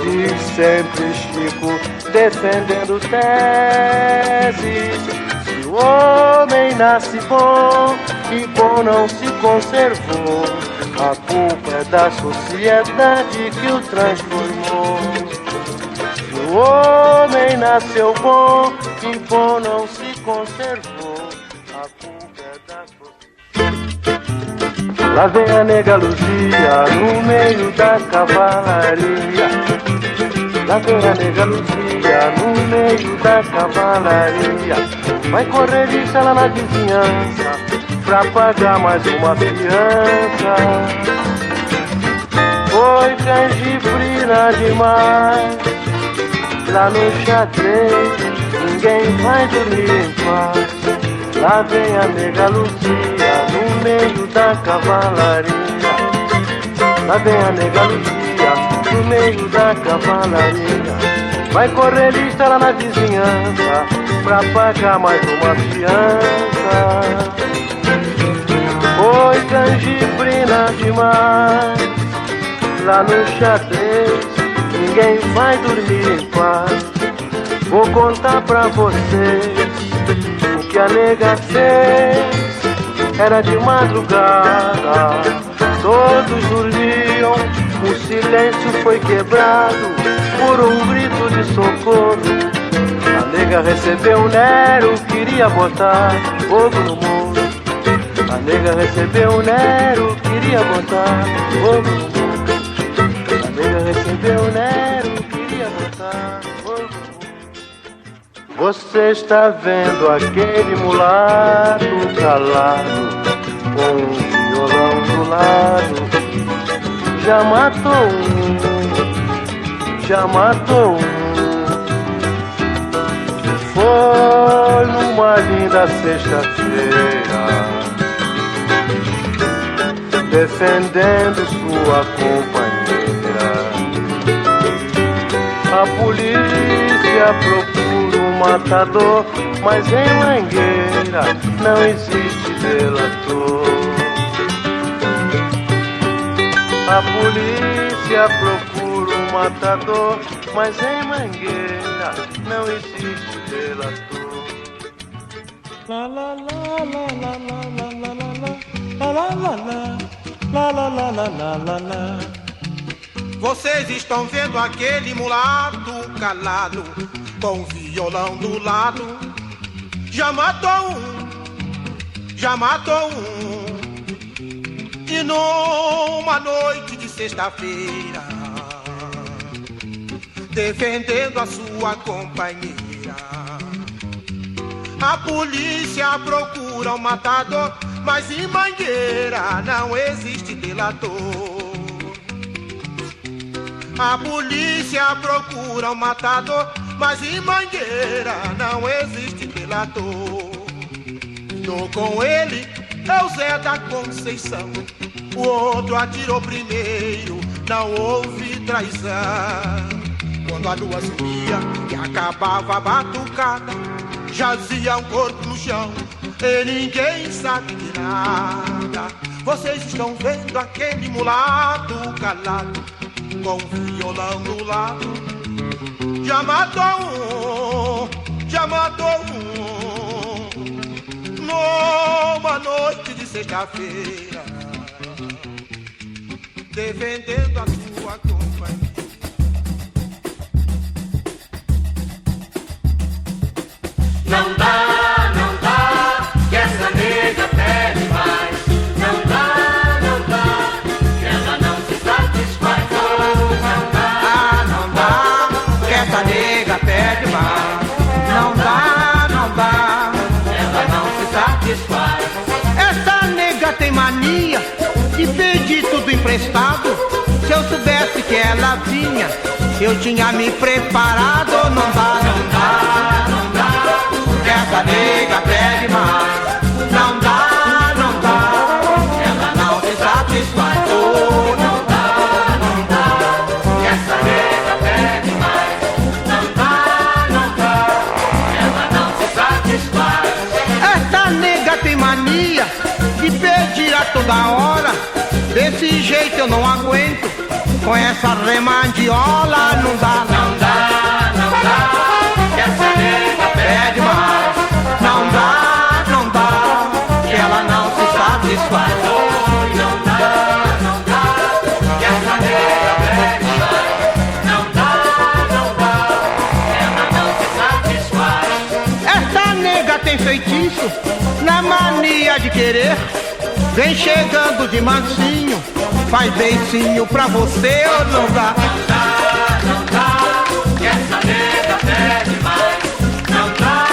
diz sempre Chico, defendendo teses. Se o homem nasce bom e bom não se conservou, a culpa é da sociedade que o transformou. Se o homem nasceu bom e bom não se conservou, a culpa é da sociedade. Lá vem a nega Luzia no meio da cavalaria. Lá vem a nega Luzia no meio da cavalaria. Vai correr de lá na vizinhança pra pagar mais uma fiança. Foi canjibrina demais lá no xadrez, ninguém vai dormir em paz. Lá vem a nega Luzia no meio da cavalaria. Lá vem a nega Luzia dia no meio da cavalaria. Vai correr lista lá na vizinhança pra pagar mais uma fiança. Foi canjibrina demais lá no xadrez, ninguém vai dormir em paz. Vou contar pra vocês o que a nega fez. Era de madrugada, todos dormiam, o silêncio foi quebrado por um grito de socorro. A nega recebeu um Nero, queria botar fogo no mundo. A nega recebeu um Nero, queria botar fogo no mundo. A nega recebeu um Nero, queria botar fogo no mundo. Você está vendo aquele mulato calado com um violão do lado. Já matou um, já matou um. Foi numa linda sexta-feira, defendendo sua companheira. A polícia procura um matador, mas em Mangueira não existe delator. A polícia procura um matador, mas em Mangueira não existe delator. La la la la la la la la la la la la la la la la. Vocês estão vendo aquele mulato calado com violão do lado. Já matou um, já matou um. E numa noite de sexta-feira, defendendo a sua companheira, a polícia procura um matador, mas em Mangueira não existe delator. A polícia procura um matador, mas em Mangueira não existe delator. Estou com ele, é o Zé da Conceição. O outro atirou primeiro, não houve traição. Quando a lua subia e acabava a batucada, jazia um corpo no chão e ninguém sabe de nada. Vocês estão vendo aquele mulato calado com violão no lado. Já matou um, já matou um. Numa noite de sexta-feira, defendendo a sua companhia. Não dá, que essa nega pede mais. Não dá, que ela não se satisfaz. Não dá, que essa nega pede mais. Não dá, ela não se satisfaz. essa nega tem mania de pedir tudo emprestado. Se eu soubesse que ela vinha, eu tinha me preparado. Não dá, que essa nega pede mais. Não dá, ela não se satisfaz. Oh, não dá, Que essa nega pede mais. Não dá, ela não se satisfaz. essa nega tem mania de pedir a toda hora. Desse jeito eu não aguento, com essa remandiola. Não dá, que essa nega pede mais. Não dá, que ela não se satisfaz. Não dá, que essa nega pede mais. Não dá, ela não se satisfaz. Essa nega tem feitiço na mania de querer. Vem chegando de mansinho, faz beicinho pra você. Ou não dá, que essa nega pede mais. Não dá,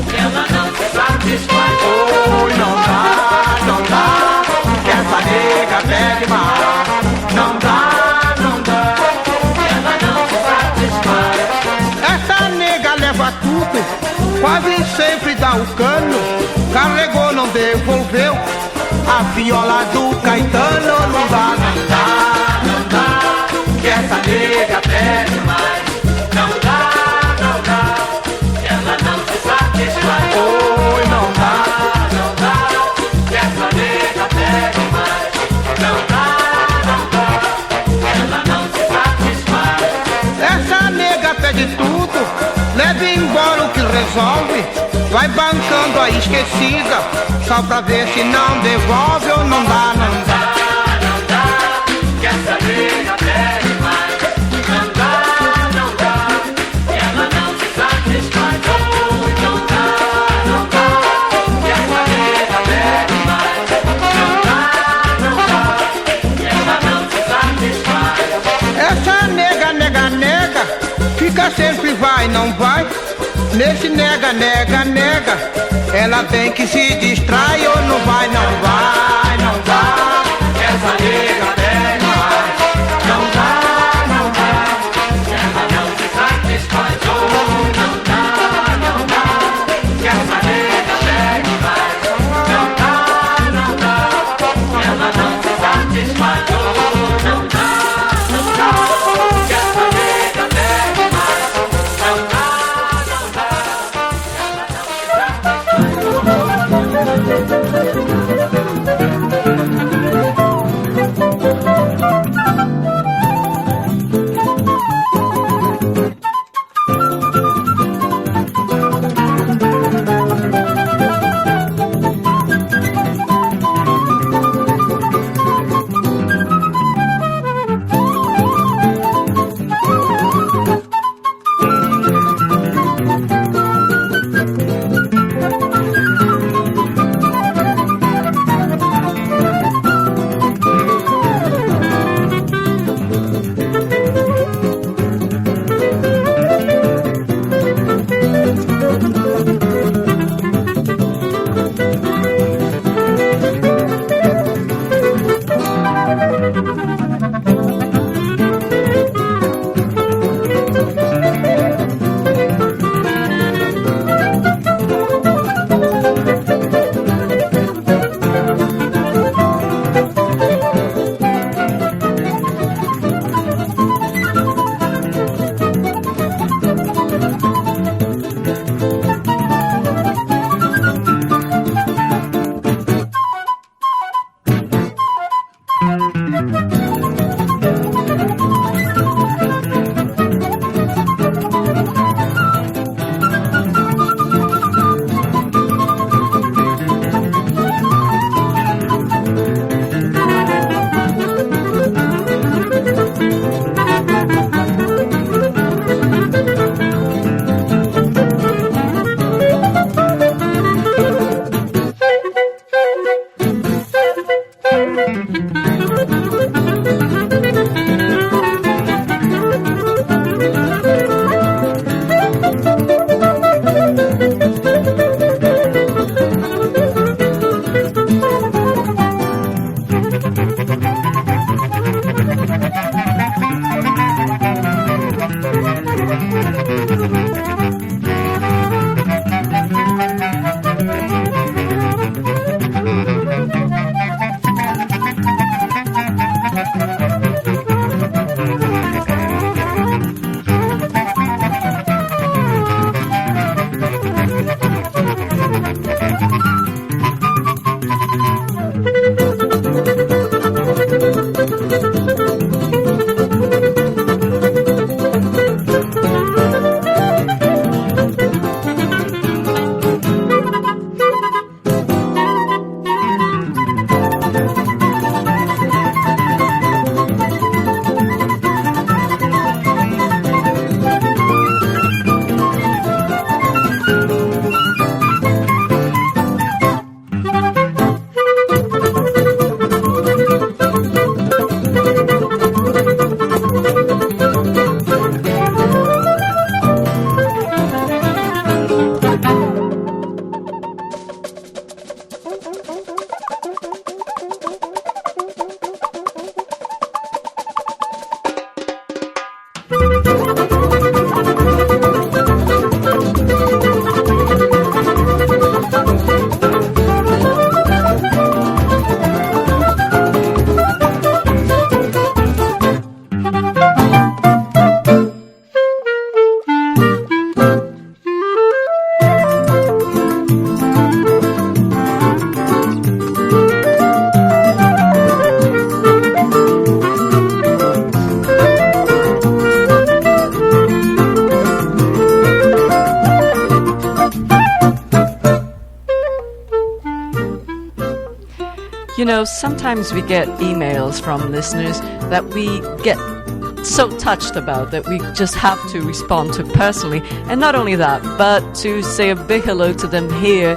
que ela não se satisfaz. oh, não dá, que essa nega pede mais. Não dá, que ela não se satisfaz. essa nega leva tudo, quase sempre dá o cano. Carregou, não devolveu a viola do Caetano. Não dá, vai bancando a esquecida, só pra ver se não devolve ou não dá, não dá. Não dá, que essa nega pede mais. Não dá, que ela não se satisfaz. Oh, não dá, que essa nega pede mais. Não dá, que ela não se satisfaz. Essa nega, nega, nega, fica sempre vai, não vai. Nesse nega, nega, nega, ela tem que se distrai ou não vai, não vai, não vai. Essa nega pede mais. Não dá, que ela não se satisfaz. Oh, não dá, que essa nega pede mais. Não dá, que ela não se satisfaz. Oh, não dá, que essa nega pede mais. Não dá. Thank you. You know, sometimes we get emails from listeners that we get so touched about that we just have to respond to personally. And not only that, but to say a big hello to them here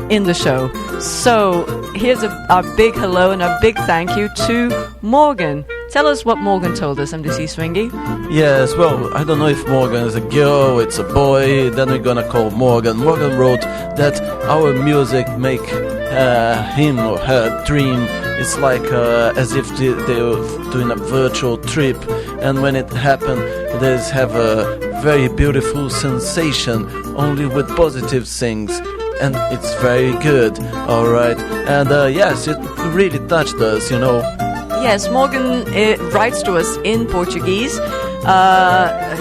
in the show. So here's our big hello and a big thank you to Morgan. Tell us what Morgan told us, MDC Swingy. Yes, well, I don't know if Morgan is a girl, it's a boy, then we're gonna call Morgan. Morgan wrote that our music make him or her dream. It's like as if they're doing a virtual trip, and when it happened, they have a very beautiful sensation, only with positive things. And it's very good, alright. And yes, it really touched us, you know. Yes, Morgan writes to us in Portuguese.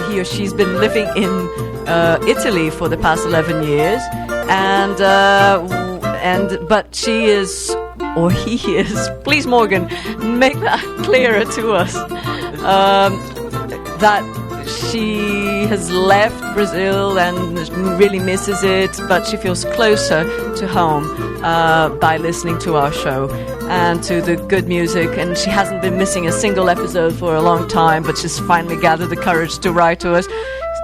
He or she's been living in Italy for the past 11 years, but she is, or he is. Please, Morgan, make that clearer to us. That she has left Brazil and really misses it, but she feels closer to home by listening to our show and to the good music. And she hasn't been missing a single episode for a long time, but she's finally gathered the courage to write to us.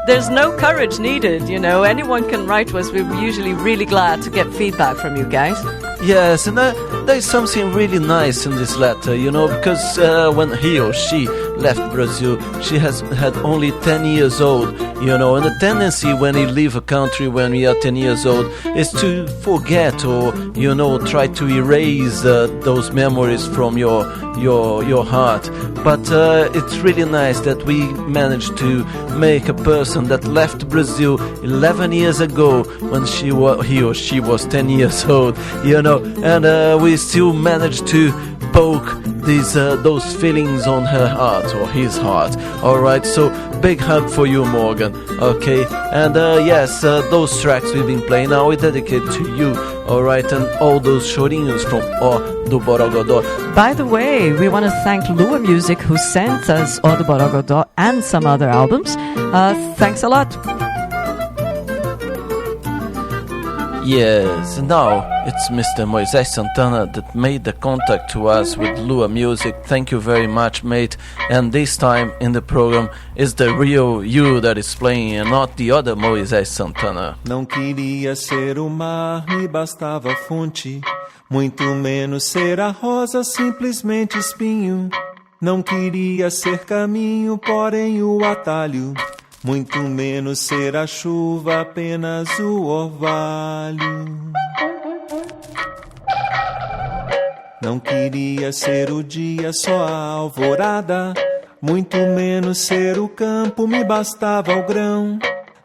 There's no courage needed, you know. Anyone can write to us. We're usually really glad to get feedback from you guys. Yes, and there's something really nice in this letter, you know, because when he or she left Brazil, she has had only 10 years old, you know, and the tendency when you leave a country when we are 10 years old is to forget or, you know, try to erase those memories from your heart. But it's really nice that we managed to make a person that left Brazil 11 years ago when he or she was 10 years old, you know, and we still managed to poke those feelings on her heart or his heart. Alright, so big hug for you, Morgan. Okay, and yes, those tracks we've been playing now we dedicate to you. Alright, and all those chorinhos from O do Borogodó. By the way, we want to thank Lua Music who sent us O do Borogodó and some other albums. Thanks a lot. Yes, now it's Mr. Moisés Santana that made the contact to us with Lua Music. Thank you very much, mate. And this time in the program is the real you that is playing and not the other Moisés Santana. Não queria ser o mar, me bastava a fonte. Muito menos ser a rosa, simplesmente espinho. Não queria ser caminho, porém o atalho. Muito menos ser a chuva, apenas o orvalho. Não queria ser o dia, só a alvorada. Muito menos ser o campo, me bastava o grão.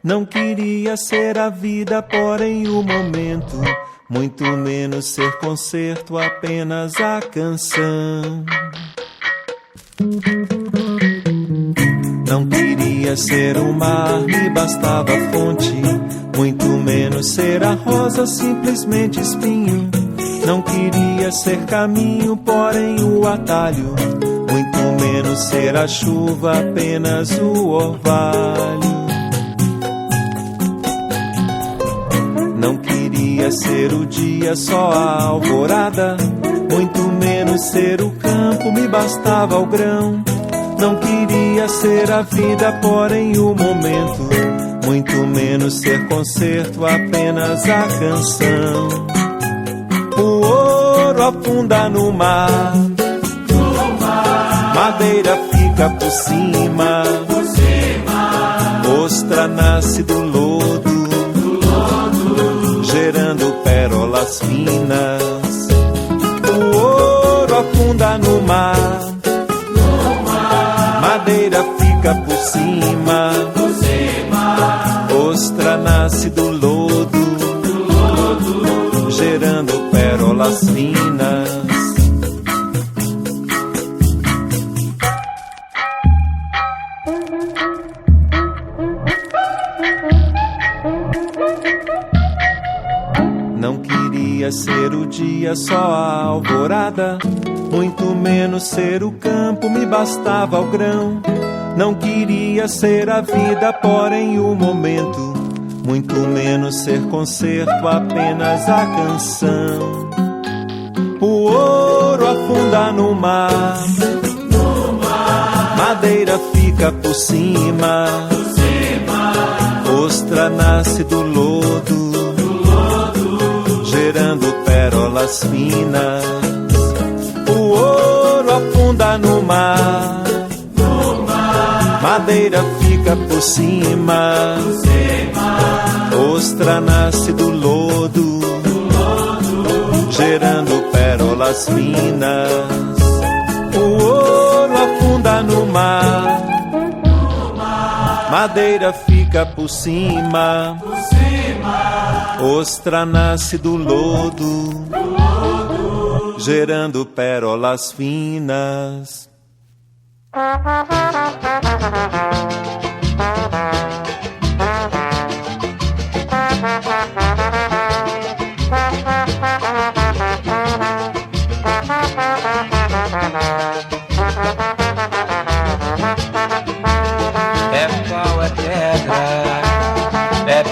Não queria ser a vida, porém o momento. Muito menos ser concerto, apenas a canção. Não queria ser o mar, me bastava a fonte. Muito menos ser a rosa, simplesmente espinho. Não queria ser caminho, porém o atalho. Muito menos ser a chuva, apenas o orvalho. Não queria ser o dia, só a alvorada. Muito menos ser o campo, me bastava o grão. Não queria ser a vida, porém o momento. Muito menos ser concerto, apenas a canção. O ouro afunda no mar, madeira fica por cima, ostra nasce do lodo, gerando pérolas finas. O ouro afunda no mar, madeira fica por cima, ostra nasce do lodo, gerando pérolas finas. Não queria ser o dia, só a alvorada. Muito menos ser o campo, me bastava o grão. Não queria ser a vida, porém o momento. Muito menos ser concerto, apenas a canção. O ouro afunda no mar. Madeira fica por cima. Ostra nasce do lodo, gerando pérolas finas. O ouro afunda no mar. Madeira fica por cima. Ostra nasce do lodo, gerando pérolas finas. O ouro afunda no mar. Madeira fica por cima. Ostra nasce do lodo, gerando pérolas finas.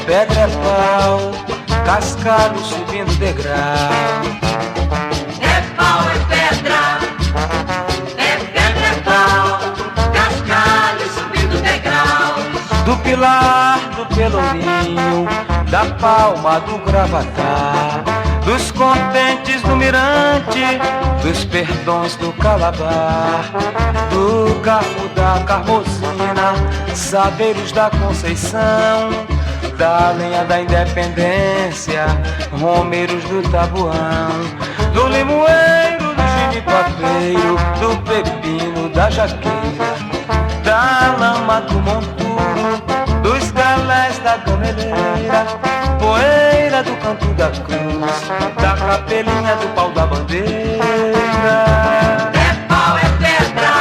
Pedra é pau, cascalho subindo degrau. É pau, é pedra é pau, cascalho subindo degrau. Do pilar, do pelourinho, da palma do gravatar, dos contentes do mirante, dos perdões do calabar, do carro da carmosina, saberes da Conceição, da lenha da independência, romeiros do tabuão, do limoeiro, do ginipapeiro, do pepino, da jaqueira, da lama do monturo, dos galés da gameleira, poeira do canto da cruz, da capelinha do pau da bandeira. É pau, é pedra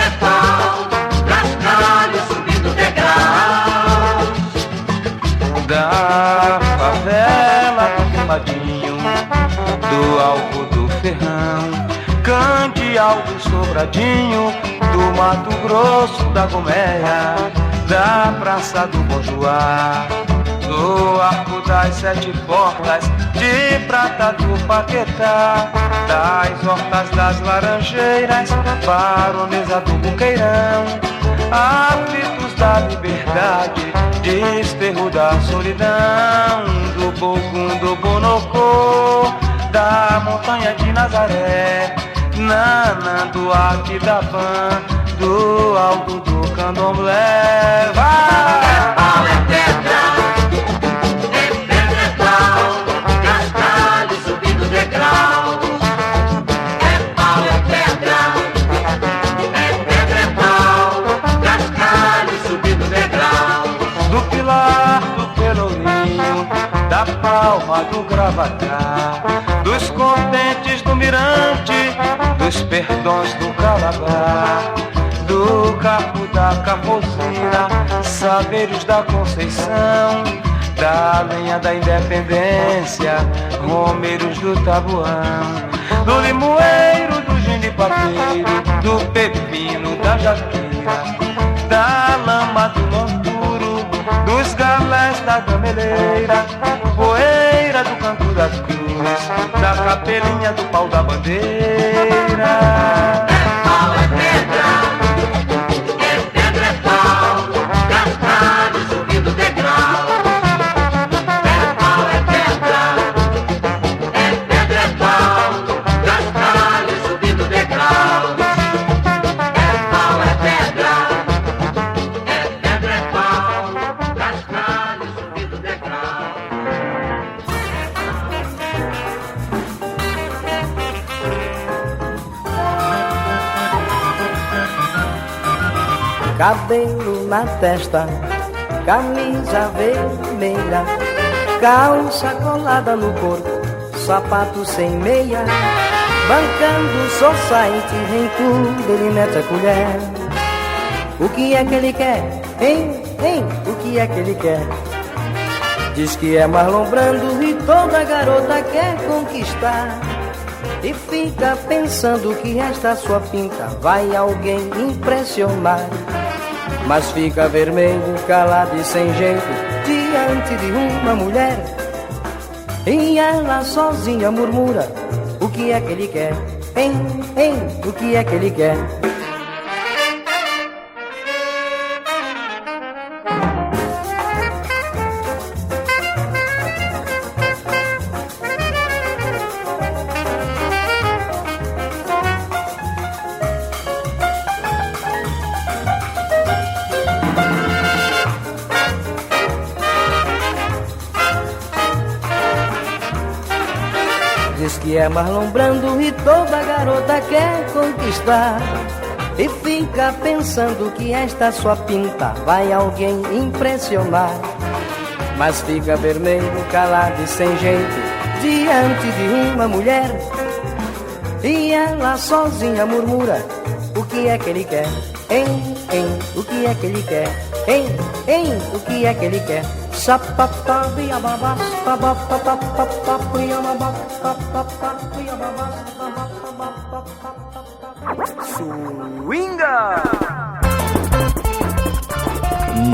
é pau, cascalho subindo degrau. Da favela do Queimadinho, do Alvo do Ferrão, Candial do Sobradinho, do Mato Grosso da Goméia, da Praça do Bom Joá, do Arco das Sete Portas, de Prata do Paquetá, das Hortas das Laranjeiras, Baronesa do Buqueirão, aflitos da liberdade, desterro da solidão, do Bogum do Bonocô, da montanha de Nazaré, Nanã do Aquidabã, do alto do Candomblé. Vai! É pau, é pedra é pau, cascalho subindo degrau. É pau, é pedra é pau, cascalho subindo degrau. Do pilar, do pelourinho, da palma do gravatar, dos contentes do mirante, dos perdões do calabar, do carro da carmosina, saberes da Conceição, da lenha da independência, romeiros do tabuão, do limoeiro, do ginipapeiro, do pepino, da jaqueira, da lama do monturo, dos galés da gameleira, poeira do canto da cruz, da capelinha do pau da bandeira. É pau, é pedra é pau, cascalho subindo degrau. É pau, é pedra é pau, cascalho subindo degrau. É pau, é pedra é pau, cascalho subindo degrau. Cabelo na testa, camisa vermelha, calça colada no corpo, sapato sem meia, bancando society, em tudo ele mete a colher. O que é que ele quer? Hein? O que é que ele quer? Diz que é Marlon Brando e toda garota quer conquistar. E fica pensando que esta sua pinta vai alguém impressionar. Mas fica vermelho, calado e sem jeito diante de uma mulher. E ela sozinha murmura: o que é que ele quer? Hein, o que é que ele quer? Diz que é Marlon Brando e toda garota quer conquistar, e fica pensando que esta sua pinta vai alguém impressionar. Mas fica vermelho, calado e sem jeito diante de uma mulher, e ela sozinha murmura: o que é que ele quer? Hein, o que é que ele quer? Hein, o que é que ele quer? Swinga!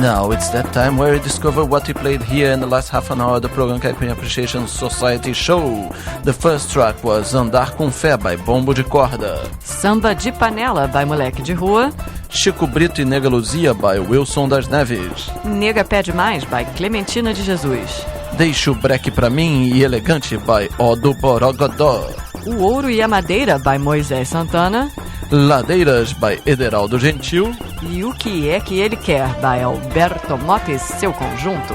Now it's that time where we discover what we played here in the last half an hour of the program Caipirinha Appreciation Society Show. The first track was Andar com Fé, by Bombo de Corda. Samba de Panela, by Moleque de Rua. Chico Brito e Nega Luzia, by Wilson das Neves. Nega Pede Mais, by Clementina de Jesus. Deixa o breque pra mim e Elegante, by Odo Borogodó. O Ouro e a Madeira, by Moisés Santana. Ladeiras, by Ederaldo Gentil. E O Que É Que Ele Quer, by Alberto Motta e seu conjunto.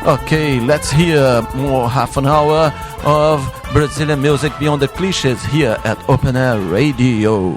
Okay, let's hear more half an hour of Brazilian music beyond the clichés here at Open Air Radio.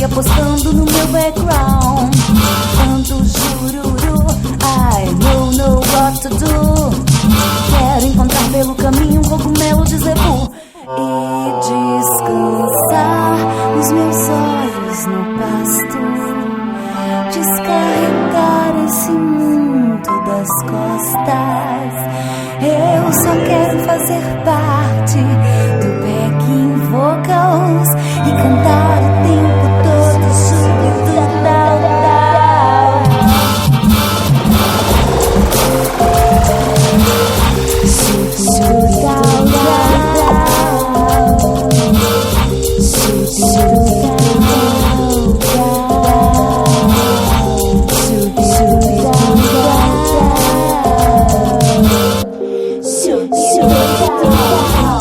Apostando no meu background, tanto jururu, I know what to do. Quero encontrar pelo caminho um cogumelo de zebu e descansar os meus olhos no pasto, descarregar esse mundo das costas. Eu só quero fazer parte do backing vocals e cantar o tempo todo sobre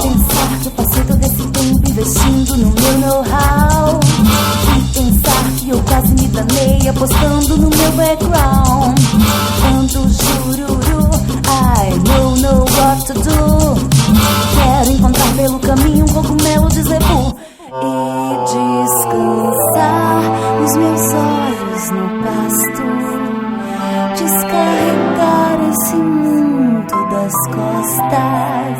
pensar que eu passei todo esse tempo investindo no meu know-how e pensar que eu quase me danei apostando no meu background. Tanto jururu, I know what to do. Quero encontrar pelo caminho um cogumelo de zebu e descansar os meus olhos no pasto, descarregar esse mundo das costas.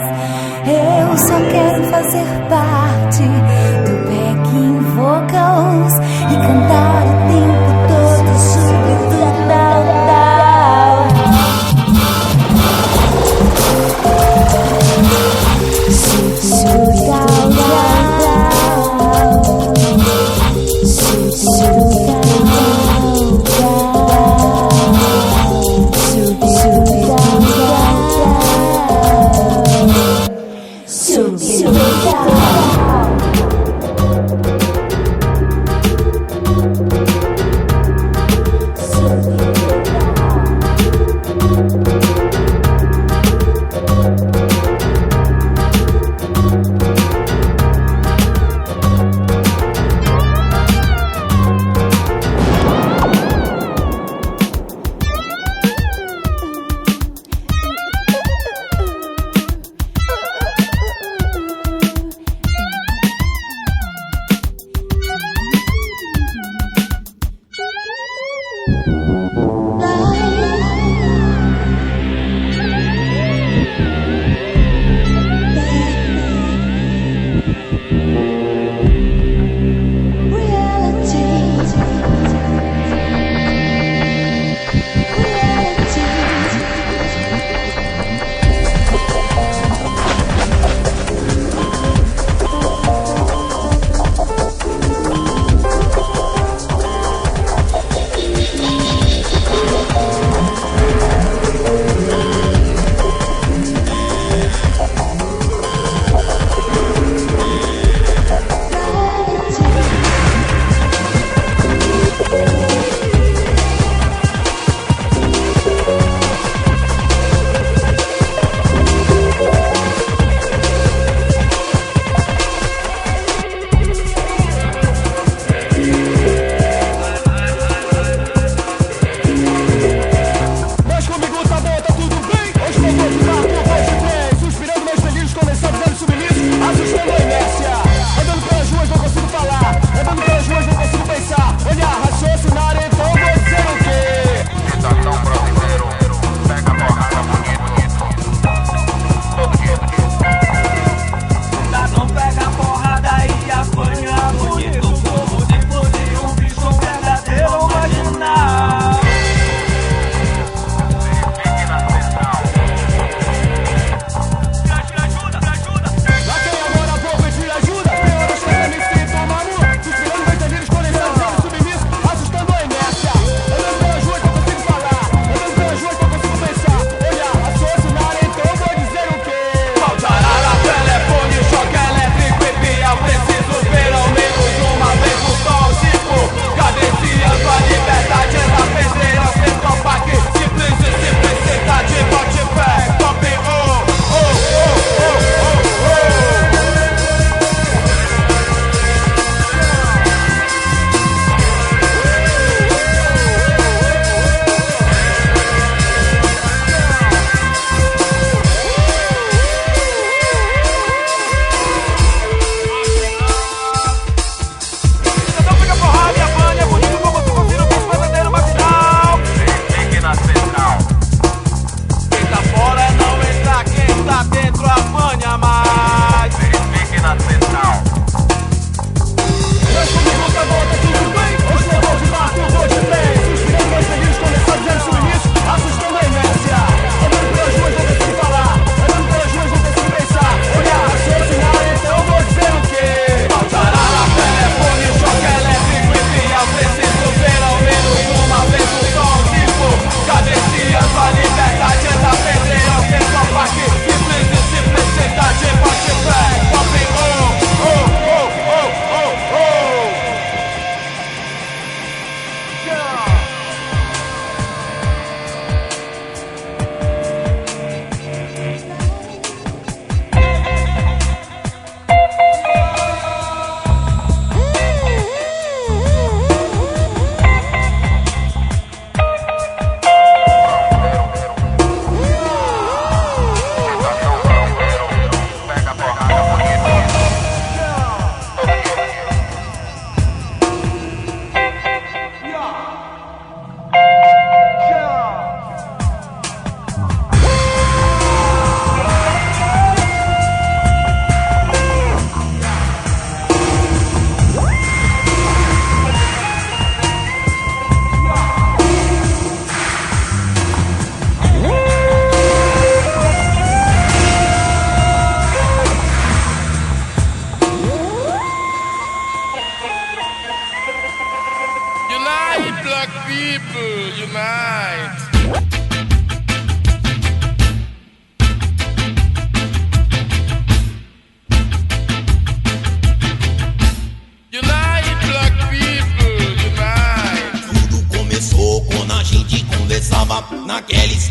Eu só quero fazer parte do backing vocals e cantar o tempo todo sobre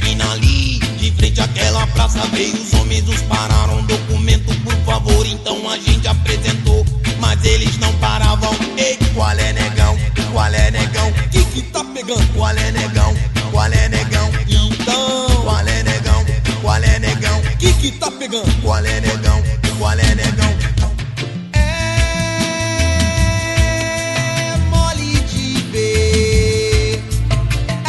esquina ali, de frente àquela praça, veio os homens, nos pararam. Documento, por favor, então a gente apresentou, mas eles não paravam. Ei, qual é, negão? Qual é, negão? Que tá pegando? Qual é, negão? Qual é, negão? Então, qual é, negão? Qual é, negão? Que tá pegando? Qual é, negão? Qual é, negão? É mole de ver. É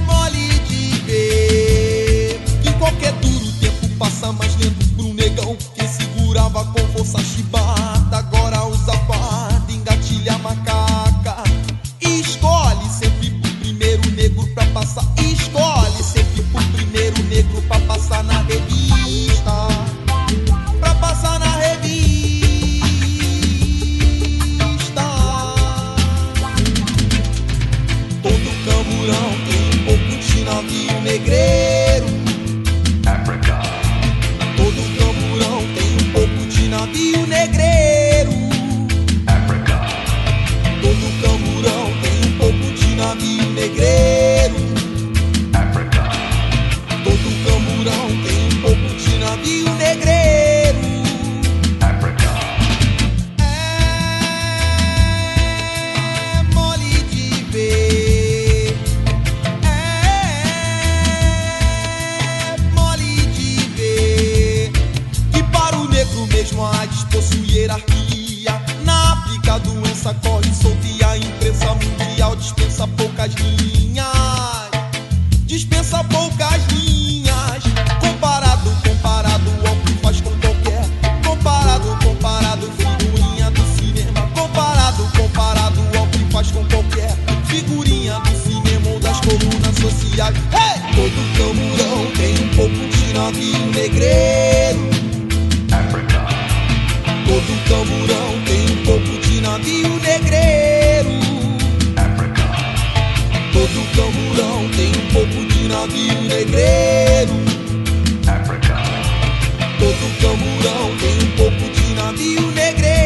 mole de ver. Que qualquer duro tempo passa mais lento pro negão, que segurava com força a chibata, agora usa farda, engatilha a macaca. Escolhe sempre pro primeiro negro pra passar. Escolhe sempre pro primeiro negro pra passar na revista. Pra passar na revista. Todo camburão tem um pouco de navio negreiro. Todo camburão tem um pouco de navio negreiro. Todo camburão tem um pouco de navio negreiro. Todo camburão tem um pouco de navio negreiro. É mole de ver. É mole de ver. Que para o negro mesmo a possui hierarquia. Na África a doença corre solta e a imprensa mundial dispensa poucas linhas. Dispensa poucas linhas. Comparado ao que faz com qualquer. Comparado, figurinha do cinema. Comparado ao que faz com qualquer figurinha do cinema ou das colunas sociais. Hey! Todo camburão tem um pouco de navio negreiro. Todo camburão tem um pouco de navio negreiro. Todo camburão tem um pouco de navio negreiro. Todo camburão tem um pouco de navio negreiro.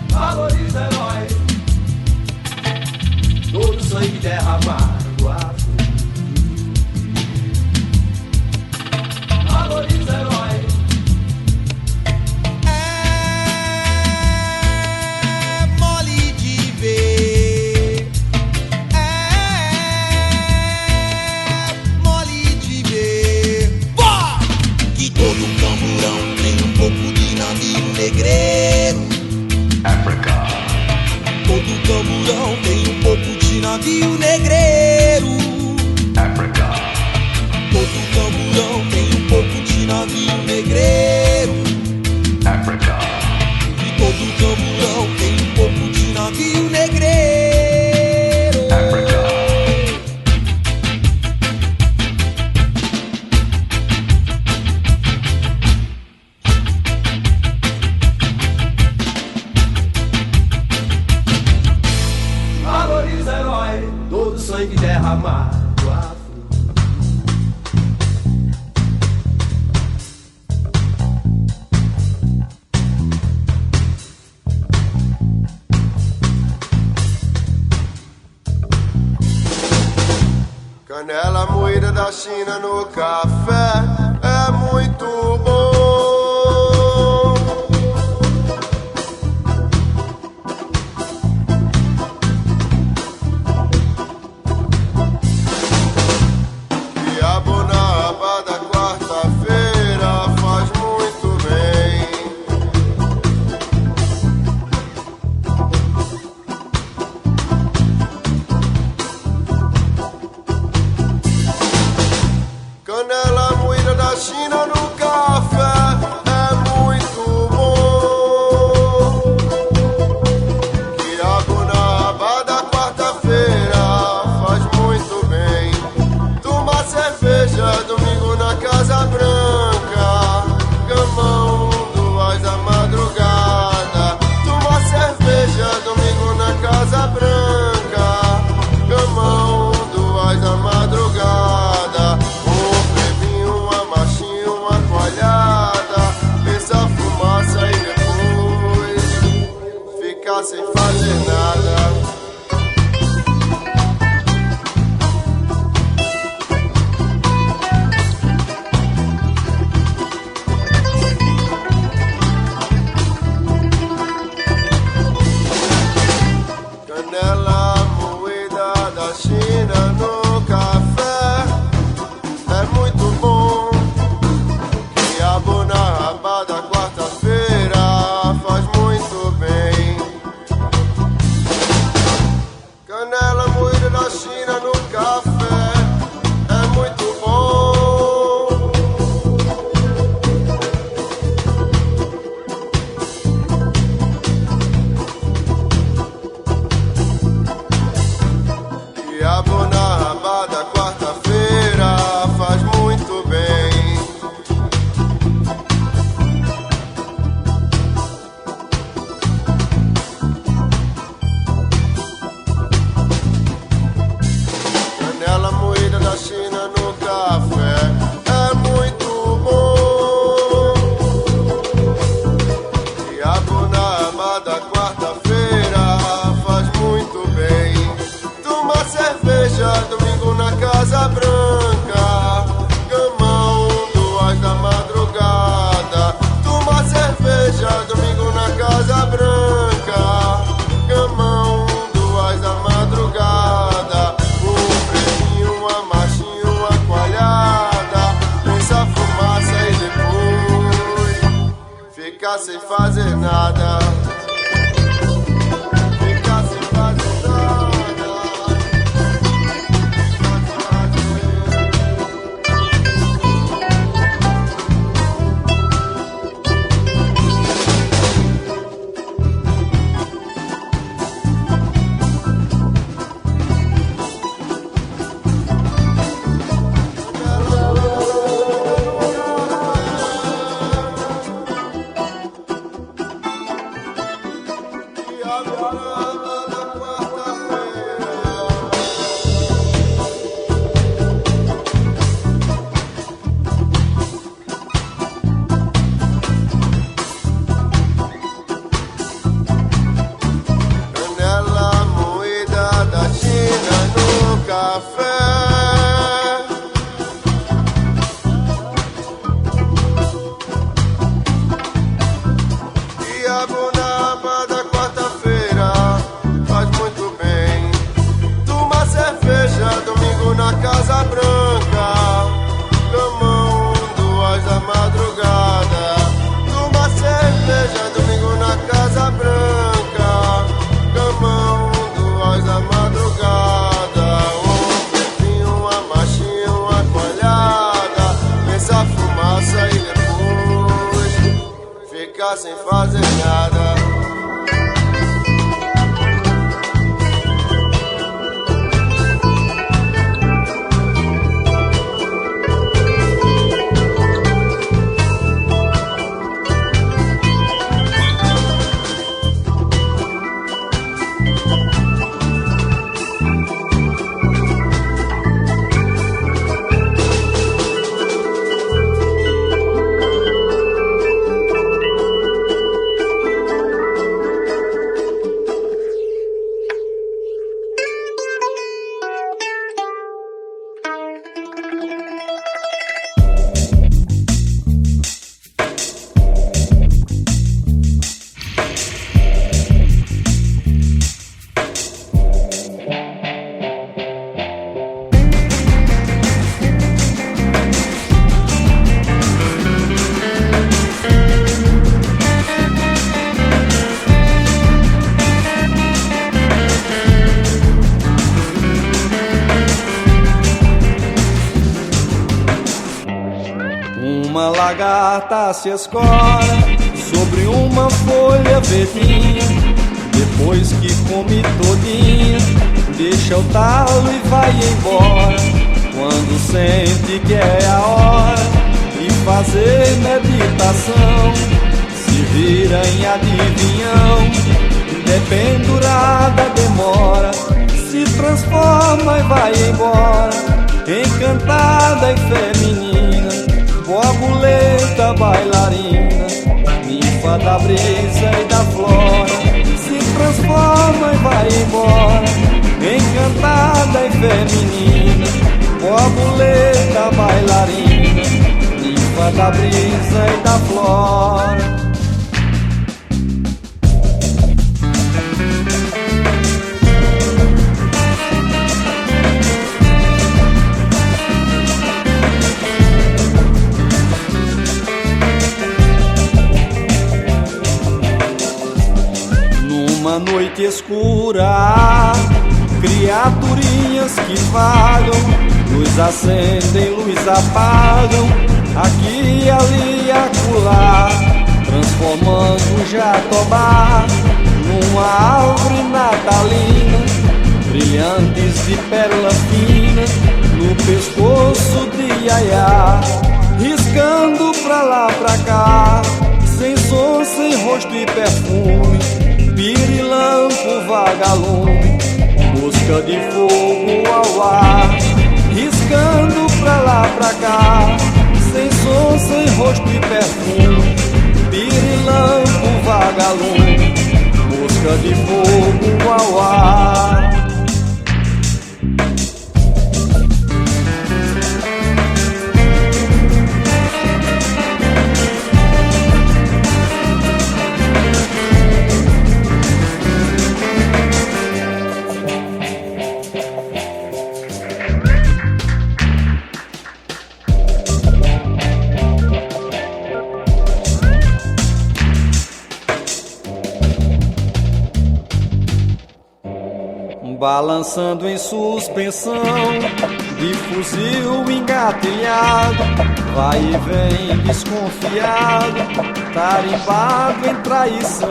Valoriza herói, todo sangue derramado a fluir. Valoriza herói. É mole de ver. É mole de ver. Pá! Que todo camburão tem um pouco de navio negreiro. Todo camburão tem um pouco de navio negreiro. Todo camburão tem um pouco de navio negreiro. E todo camburão tem um pouco de navio negreiro. Valoriza herói, todo sangue derramado a fluir. Canela moída da China no café é muito bom. Diabo na aba da quarta-feira faz muito bem. Canela ficar sem fazer nada. Ficar sem fazer nada. Sem fazer nada. Uma lagarta se escora sobre uma folha verdinha. Depois que come todinha, deixa o talo e vai embora. Quando sente que é a hora de fazer meditação, se vira em adivinhão, dependurada demora. Se transforma e vai embora, encantada e feminina, borboleta bailarina, ninfa da brisa e da flora. Se transforma e vai embora, encantada e feminina, borboleta bailarina, ninfa da brisa e da flora. Numa noite escura, criaturinhas que vagam, luz acendem, luz apagam, aqui, ali, acolá, transformando o jatobá numa árvore natalina, brilhantes de pérola fina no pescoço de Iaiá, riscando pra lá, pra cá, sem som, sem rosto e perfume, pirilampo, vagalume, busca de fogo ao ar, riscando pra lá, pra cá, sem som, sem rosto e perfume, pirilampo, vagalume, busca de fogo ao ar. balançando em suspensão, de fuzil engatilhado, vai e vem desconfiado, tarimbado em traição.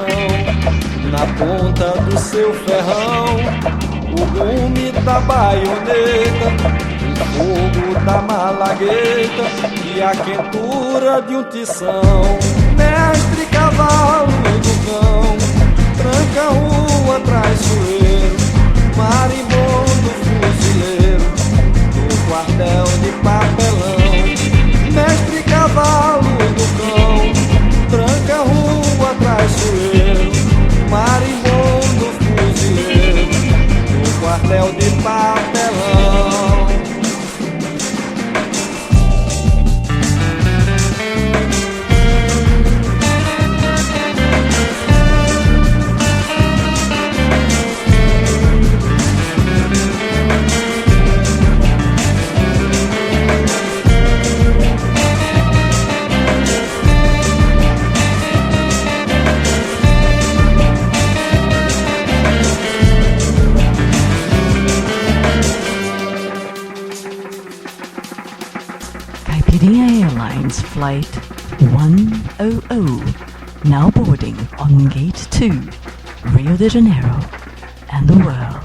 Na ponta do seu ferrão, o gume da baioneta, o fogo da malagueta e a quentura de um tição. Mestre cavalo do cão, tranca rua traiçoeiro, marimbondo fuzileiro, do quartel de papelão. Mestre cavalo do cão, tranca rua traiçoeiro, marimbondo fuzileiro, do quartel de papelão. Caipirinha Airlines Flight 100, now boarding on Gate 2, Rio de Janeiro and the world.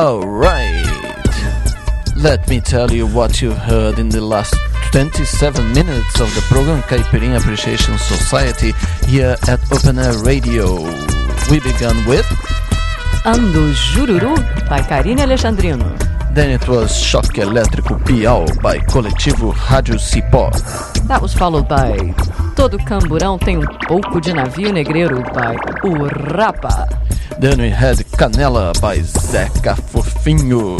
Alright, let me tell you what you heard in the last 27 minutes of the program Caipirinha Appreciation Society here at Open Air Radio. We began with Ando Jururu by Karine Alexandrino. Then it was Choque Elétrico Piau by Coletivo Rádio Cipó. That was followed by Todo Camburão Tem Pouco de Navio Negreiro by O Rapa. Then we had Canela by Zeca Fofinho.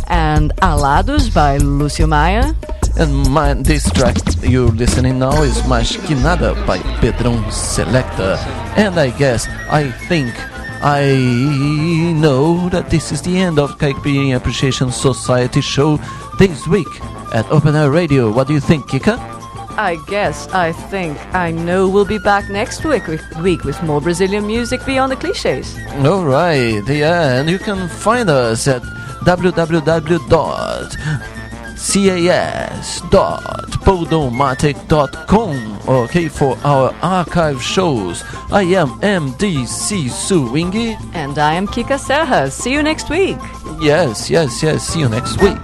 And Alados by Lúcio Maia. And this track you're listening now is Mais Que Nada by Pedrão Selecta. And I think I know that this is the end of Caipirinha Appreciation Society show this week at Open Air Radio. What do you think, Kika? I think, I know we'll be back next week with more Brazilian music beyond the cliches. Alright, yeah, and you can find us at www.cas.podomatic.com, okay, for our archive shows. I am MDC Swingy. And I am Kika Serra. See you next week. Yes, see you next week.